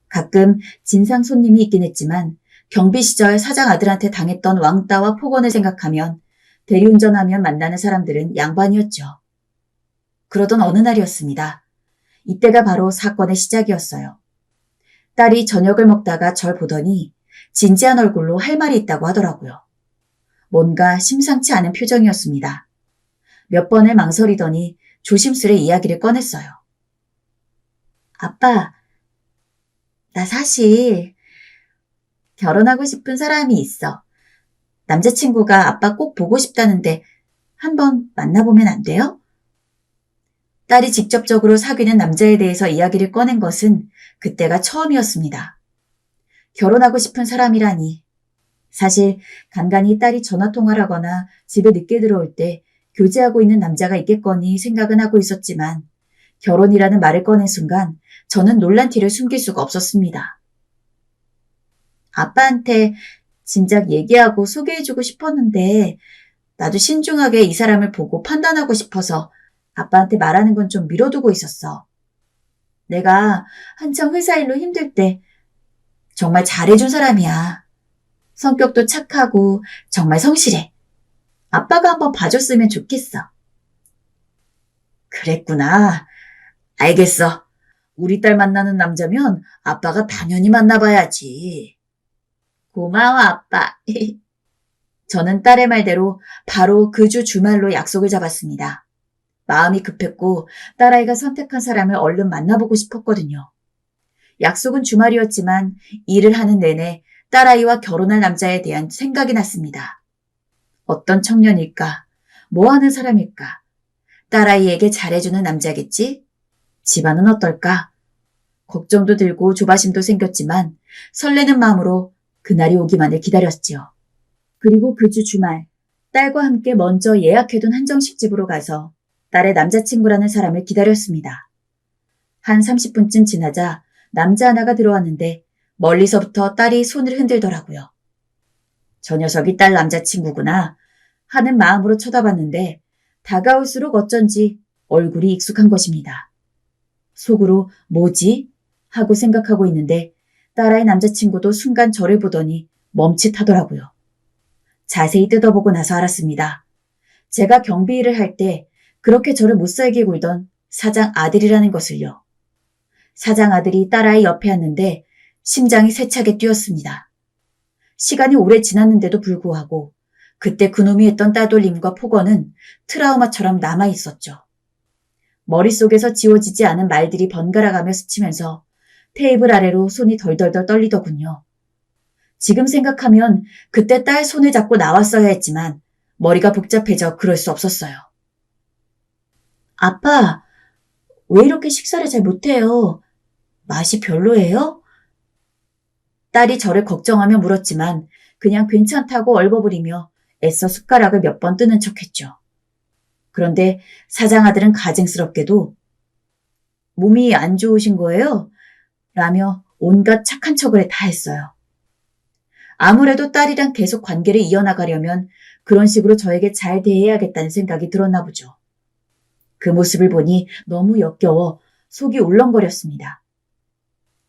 가끔 진상 손님이 있긴 했지만 경비 시절 사장 아들한테 당했던 왕따와 폭언을 생각하면 대리운전하면 만나는 사람들은 양반이었죠. 그러던 어느 날이었습니다. 이때가 바로 사건의 시작이었어요. 딸이 저녁을 먹다가 절 보더니 진지한 얼굴로 할 말이 있다고 하더라고요. 뭔가 심상치 않은 표정이었습니다. 몇 번을 망설이더니 조심스레 이야기를 꺼냈어요. 아빠, 나 사실 결혼하고 싶은 사람이 있어. 남자친구가 아빠 꼭 보고 싶다는데 한번 만나보면 안 돼요? 딸이 직접적으로 사귀는 남자에 대해서 이야기를 꺼낸 것은 그때가 처음이었습니다. 결혼하고 싶은 사람이라니. 사실 간간히 딸이 전화통화를 하거나 집에 늦게 들어올 때 교제하고 있는 남자가 있겠거니 생각은 하고 있었지만 결혼이라는 말을 꺼낸 순간 저는 놀란 티를 숨길 수가 없었습니다. 아빠한테 진작 얘기하고 소개해주고 싶었는데 나도 신중하게 이 사람을 보고 판단하고 싶어서 아빠한테 말하는 건 좀 미뤄두고 있었어. 내가 한창 회사 일로 힘들 때 정말 잘해준 사람이야. 성격도 착하고 정말 성실해. 아빠가 한번 봐줬으면 좋겠어. 그랬구나. 알겠어. 우리 딸 만나는 남자면 아빠가 당연히 만나봐야지. 고마워, 아빠. 저는 딸의 말대로 바로 그 주 주말로 약속을 잡았습니다. 마음이 급했고 딸아이가 선택한 사람을 얼른 만나보고 싶었거든요. 약속은 주말이었지만 일을 하는 내내 딸아이와 결혼할 남자에 대한 생각이 났습니다. 어떤 청년일까? 뭐 하는 사람일까? 딸아이에게 잘해주는 남자겠지? 집안은 어떨까? 걱정도 들고 조바심도 생겼지만 설레는 마음으로 그날이 오기만을 기다렸지요. 그리고 그 주 주말, 딸과 함께 먼저 예약해둔 한정식 집으로 가서 딸의 남자친구라는 사람을 기다렸습니다. 한 30분쯤 지나자 남자 하나가 들어왔는데 멀리서부터 딸이 손을 흔들더라고요. 저 녀석이 딸 남자친구구나 하는 마음으로 쳐다봤는데 다가올수록 어쩐지 얼굴이 익숙한 것입니다. 속으로 뭐지? 하고 생각하고 있는데 딸아이 남자친구도 순간 저를 보더니 멈칫하더라고요. 자세히 뜯어보고 나서 알았습니다. 제가 경비 일을 할 때 그렇게 저를 못살게 굴던 사장 아들이라는 것을요. 사장 아들이 딸아이 옆에 앉는데 심장이 세차게 뛰었습니다. 시간이 오래 지났는데도 불구하고 그때 그놈이 했던 따돌림과 폭언은 트라우마처럼 남아있었죠. 머릿속에서 지워지지 않은 말들이 번갈아가며 스치면서 테이블 아래로 손이 덜덜덜 떨리더군요. 지금 생각하면 그때 딸 손을 잡고 나왔어야 했지만 머리가 복잡해져 그럴 수 없었어요. 아빠, 왜 이렇게 식사를 잘 못해요? 맛이 별로예요? 딸이 저를 걱정하며 물었지만 그냥 괜찮다고 얼버무리며 애써 숟가락을 몇 번 뜨는 척했죠. 그런데 사장 아들은 가증스럽게도 몸이 안 좋으신 거예요? 라며 온갖 착한 척을 다 했어요. 아무래도 딸이랑 계속 관계를 이어나가려면 그런 식으로 저에게 잘 대해야겠다는 생각이 들었나 보죠. 그 모습을 보니 너무 역겨워 속이 울렁거렸습니다.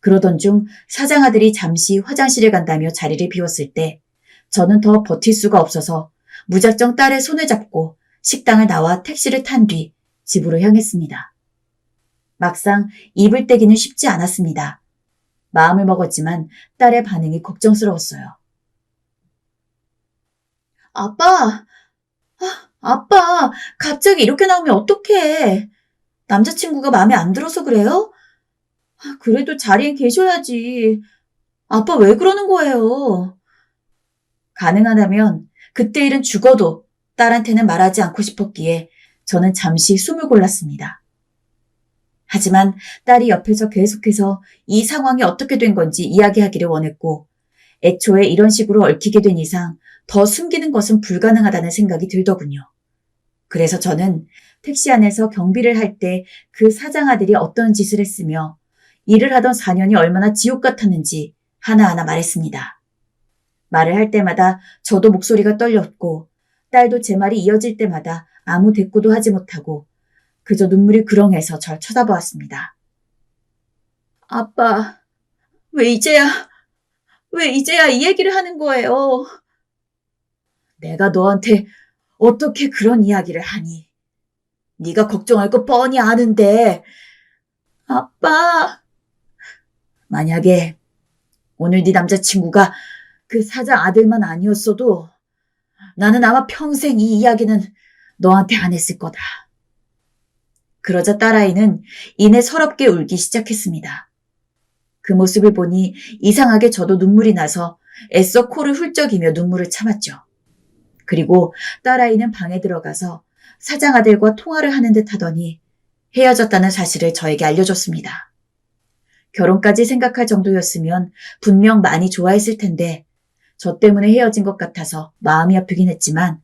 그러던 중 사장 아들이 잠시 화장실에 간다며 자리를 비웠을 때 저는 더 버틸 수가 없어서 무작정 딸의 손을 잡고 식당을 나와 택시를 탄 뒤 집으로 향했습니다. 막상 입을 떼기는 쉽지 않았습니다. 마음을 먹었지만 딸의 반응이 걱정스러웠어요. 아빠, 갑자기 이렇게 나오면 어떡해. 남자친구가 마음에 안 들어서 그래요? 그래도 자리에 계셔야지. 아빠 왜 그러는 거예요? 가능하다면 그때 일은 죽어도 딸한테는 말하지 않고 싶었기에 저는 잠시 숨을 골랐습니다. 하지만 딸이 옆에서 계속해서 이 상황이 어떻게 된 건지 이야기하기를 원했고 애초에 이런 식으로 얽히게 된 이상 더 숨기는 것은 불가능하다는 생각이 들더군요. 그래서 저는 택시 안에서 경비를 할 때 그 사장 아들이 어떤 짓을 했으며 일을 하던 4년이 얼마나 지옥 같았는지 하나하나 말했습니다. 말을 할 때마다 저도 목소리가 떨렸고 딸도 제 말이 이어질 때마다 아무 대꾸도 하지 못하고 그저 눈물이 그렁해서 절 쳐다보았습니다. 아빠, 왜 이제야 이 얘기를 하는 거예요? 내가 너한테 어떻게 그런 이야기를 하니? 네가 걱정할 거 뻔히 아는데. 아빠, 만약에 오늘 네 남자친구가 그 사장 아들만 아니었어도 나는 아마 평생 이 이야기는 너한테 안 했을 거다. 그러자 딸아이는 이내 서럽게 울기 시작했습니다. 그 모습을 보니 이상하게 저도 눈물이 나서 애써 코를 훌쩍이며 눈물을 참았죠. 그리고 딸아이는 방에 들어가서 사장 아들과 통화를 하는 듯 하더니 헤어졌다는 사실을 저에게 알려줬습니다. 결혼까지 생각할 정도였으면 분명 많이 좋아했을 텐데 저 때문에 헤어진 것 같아서 마음이 아프긴 했지만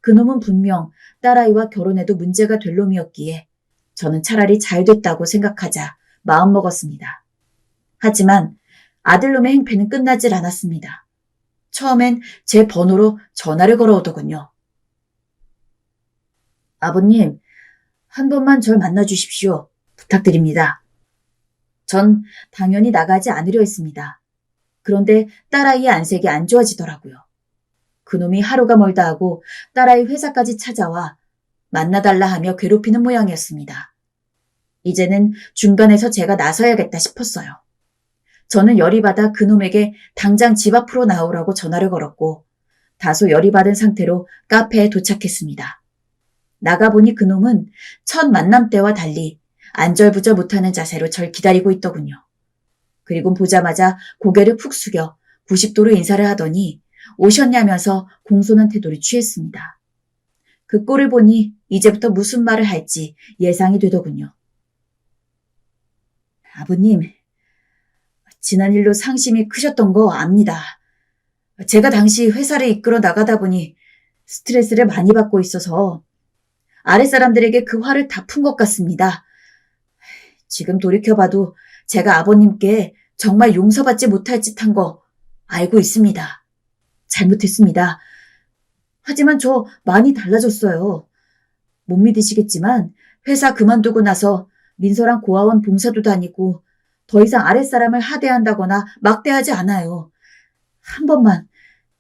그놈은 분명 딸아이와 결혼해도 문제가 될 놈이었기에 저는 차라리 잘 됐다고 생각하자 마음먹었습니다. 하지만 아들놈의 행패는 끝나질 않았습니다. 처음엔 제 번호로 전화를 걸어오더군요. 아버님, 한 번만 절 만나주십시오. 부탁드립니다. 전 당연히 나가지 않으려 했습니다. 그런데 딸아이의 안색이 안 좋아지더라고요. 그놈이 하루가 멀다 하고 딸아이 회사까지 찾아와 만나달라 하며 괴롭히는 모양이었습니다. 이제는 중간에서 제가 나서야겠다 싶었어요. 저는 열이 받아 그놈에게 당장 집 앞으로 나오라고 전화를 걸었고 다소 열이 받은 상태로 카페에 도착했습니다. 나가보니 그놈은 첫 만남 때와 달리 안절부절 못하는 자세로 절 기다리고 있더군요. 그리고 보자마자 고개를 푹 숙여 90도로 인사를 하더니 오셨냐면서 공손한 태도를 취했습니다. 그 꼴을 보니 이제부터 무슨 말을 할지 예상이 되더군요. 아버님, 지난 일로 상심이 크셨던 거 압니다. 제가 당시 회사를 이끌어 나가다 보니 스트레스를 많이 받고 있어서 아랫사람들에게 그 화를 다 푼 것 같습니다. 지금 돌이켜봐도 제가 아버님께 정말 용서받지 못할 짓 한 거 알고 있습니다. 잘못했습니다. 하지만 저 많이 달라졌어요. 못 믿으시겠지만 회사 그만두고 나서 민서랑 고아원 봉사도 다니고 더 이상 아랫사람을 하대한다거나 막대하지 않아요. 한 번만,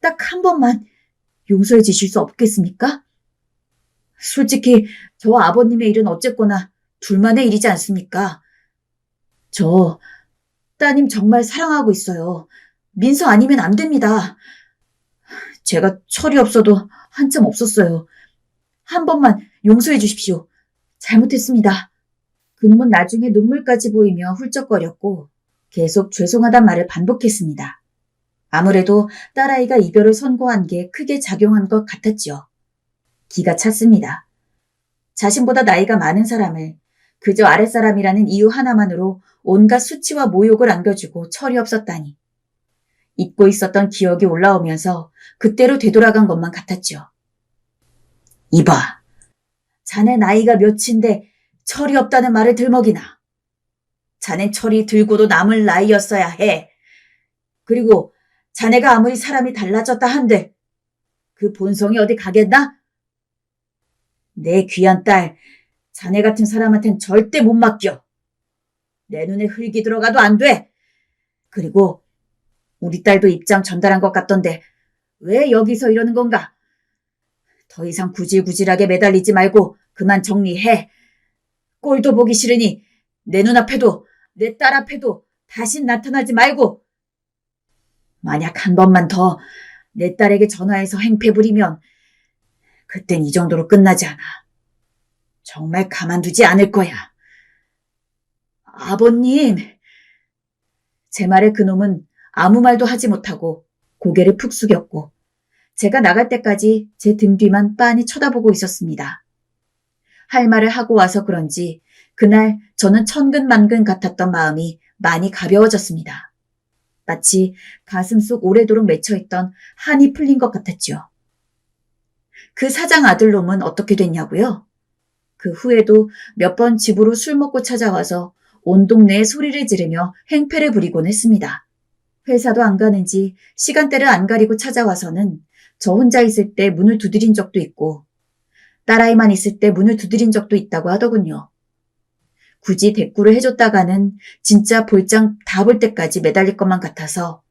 딱 한 번만 용서해 주실 수 없겠습니까? 솔직히 저 아버님의 일은 어쨌거나 둘만의 일이지 않습니까? 저 따님 정말 사랑하고 있어요. 민서 아니면 안 됩니다. 제가 철이 없어도 한참 없었어요. 한 번만 용서해 주십시오. 잘못했습니다. 그놈은 나중에 눈물까지 보이며 훌쩍거렸고 계속 죄송하단 말을 반복했습니다. 아무래도 딸아이가 이별을 선고한 게 크게 작용한 것 같았지요. 기가 찼습니다. 자신보다 나이가 많은 사람을 그저 아랫사람이라는 이유 하나만으로 온갖 수치와 모욕을 안겨주고 철이 없었다니. 잊고 있었던 기억이 올라오면서 그때로 되돌아간 것만 같았죠. 이봐, 자네 나이가 몇인데 철이 없다는 말을 들먹이나. 자넨 철이 들고도 남을 나이였어야 해. 그리고 자네가 아무리 사람이 달라졌다 한들 그 본성이 어디 가겠나? 내 귀한 딸, 자네 같은 사람한텐 절대 못 맡겨. 내 눈에 흙이 들어가도 안 돼. 그리고 우리 딸도 입장 전달한 것 같던데 왜 여기서 이러는 건가? 더 이상 구질구질하게 매달리지 말고 그만 정리해. 꼴도 보기 싫으니 내 눈앞에도 내 딸 앞에도 다신 나타나지 말고. 만약 한 번만 더 내 딸에게 전화해서 행패 부리면 그땐 이 정도로 끝나지 않아. 정말 가만두지 않을 거야. 아버님. 제 말에 그놈은 아무 말도 하지 못하고 고개를 푹 숙였고 제가 나갈 때까지 제 등 뒤만 빤히 쳐다보고 있었습니다. 할 말을 하고 와서 그런지 그날 저는 천근만근 같았던 마음이 많이 가벼워졌습니다. 마치 가슴속 오래도록 맺혀있던 한이 풀린 것 같았죠. 그 사장 아들놈은 어떻게 됐냐고요? 그 후에도 몇 번 집으로 술 먹고 찾아와서 온 동네에 소리를 지르며 행패를 부리곤 했습니다. 회사도 안 가는지 시간대를 안 가리고 찾아와서는 저 혼자 있을 때 문을 두드린 적도 있고 딸아이만 있을 때 문을 두드린 적도 있다고 하더군요. 굳이 대꾸를 해줬다가는 진짜 볼장 다 볼 때까지 매달릴 것만 같아서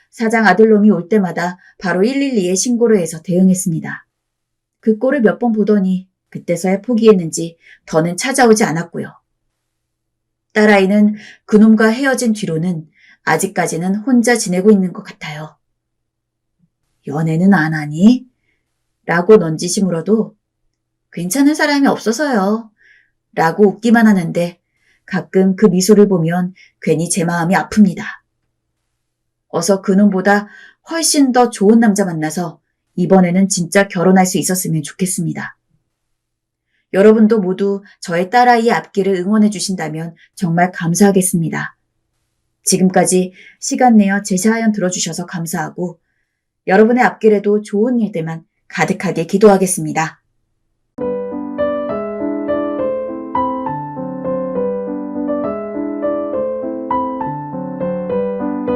사장 아들놈이 올 때마다 바로 112에 신고를 해서 대응했습니다. 그 꼴을 몇 번 보더니 그때서야 포기했는지 더는 찾아오지 않았고요. 딸아이는 그놈과 헤어진 뒤로는 아직까지는 혼자 지내고 있는 것 같아요. 연애는 안 하니? 라고 넌지시 물어도 괜찮은 사람이 없어서요. 라고 웃기만 하는데 가끔 그 미소를 보면 괜히 제 마음이 아픕니다. 어서 그놈보다 훨씬 더 좋은 남자 만나서 이번에는 진짜 결혼할 수 있었으면 좋겠습니다. 여러분도 모두 저의 딸아이의 앞길을 응원해 주신다면 정말 감사하겠습니다. 지금까지 시간 내어 제 사연 들어주셔서 감사하고 여러분의 앞길에도 좋은 일들만 가득하게 기도하겠습니다.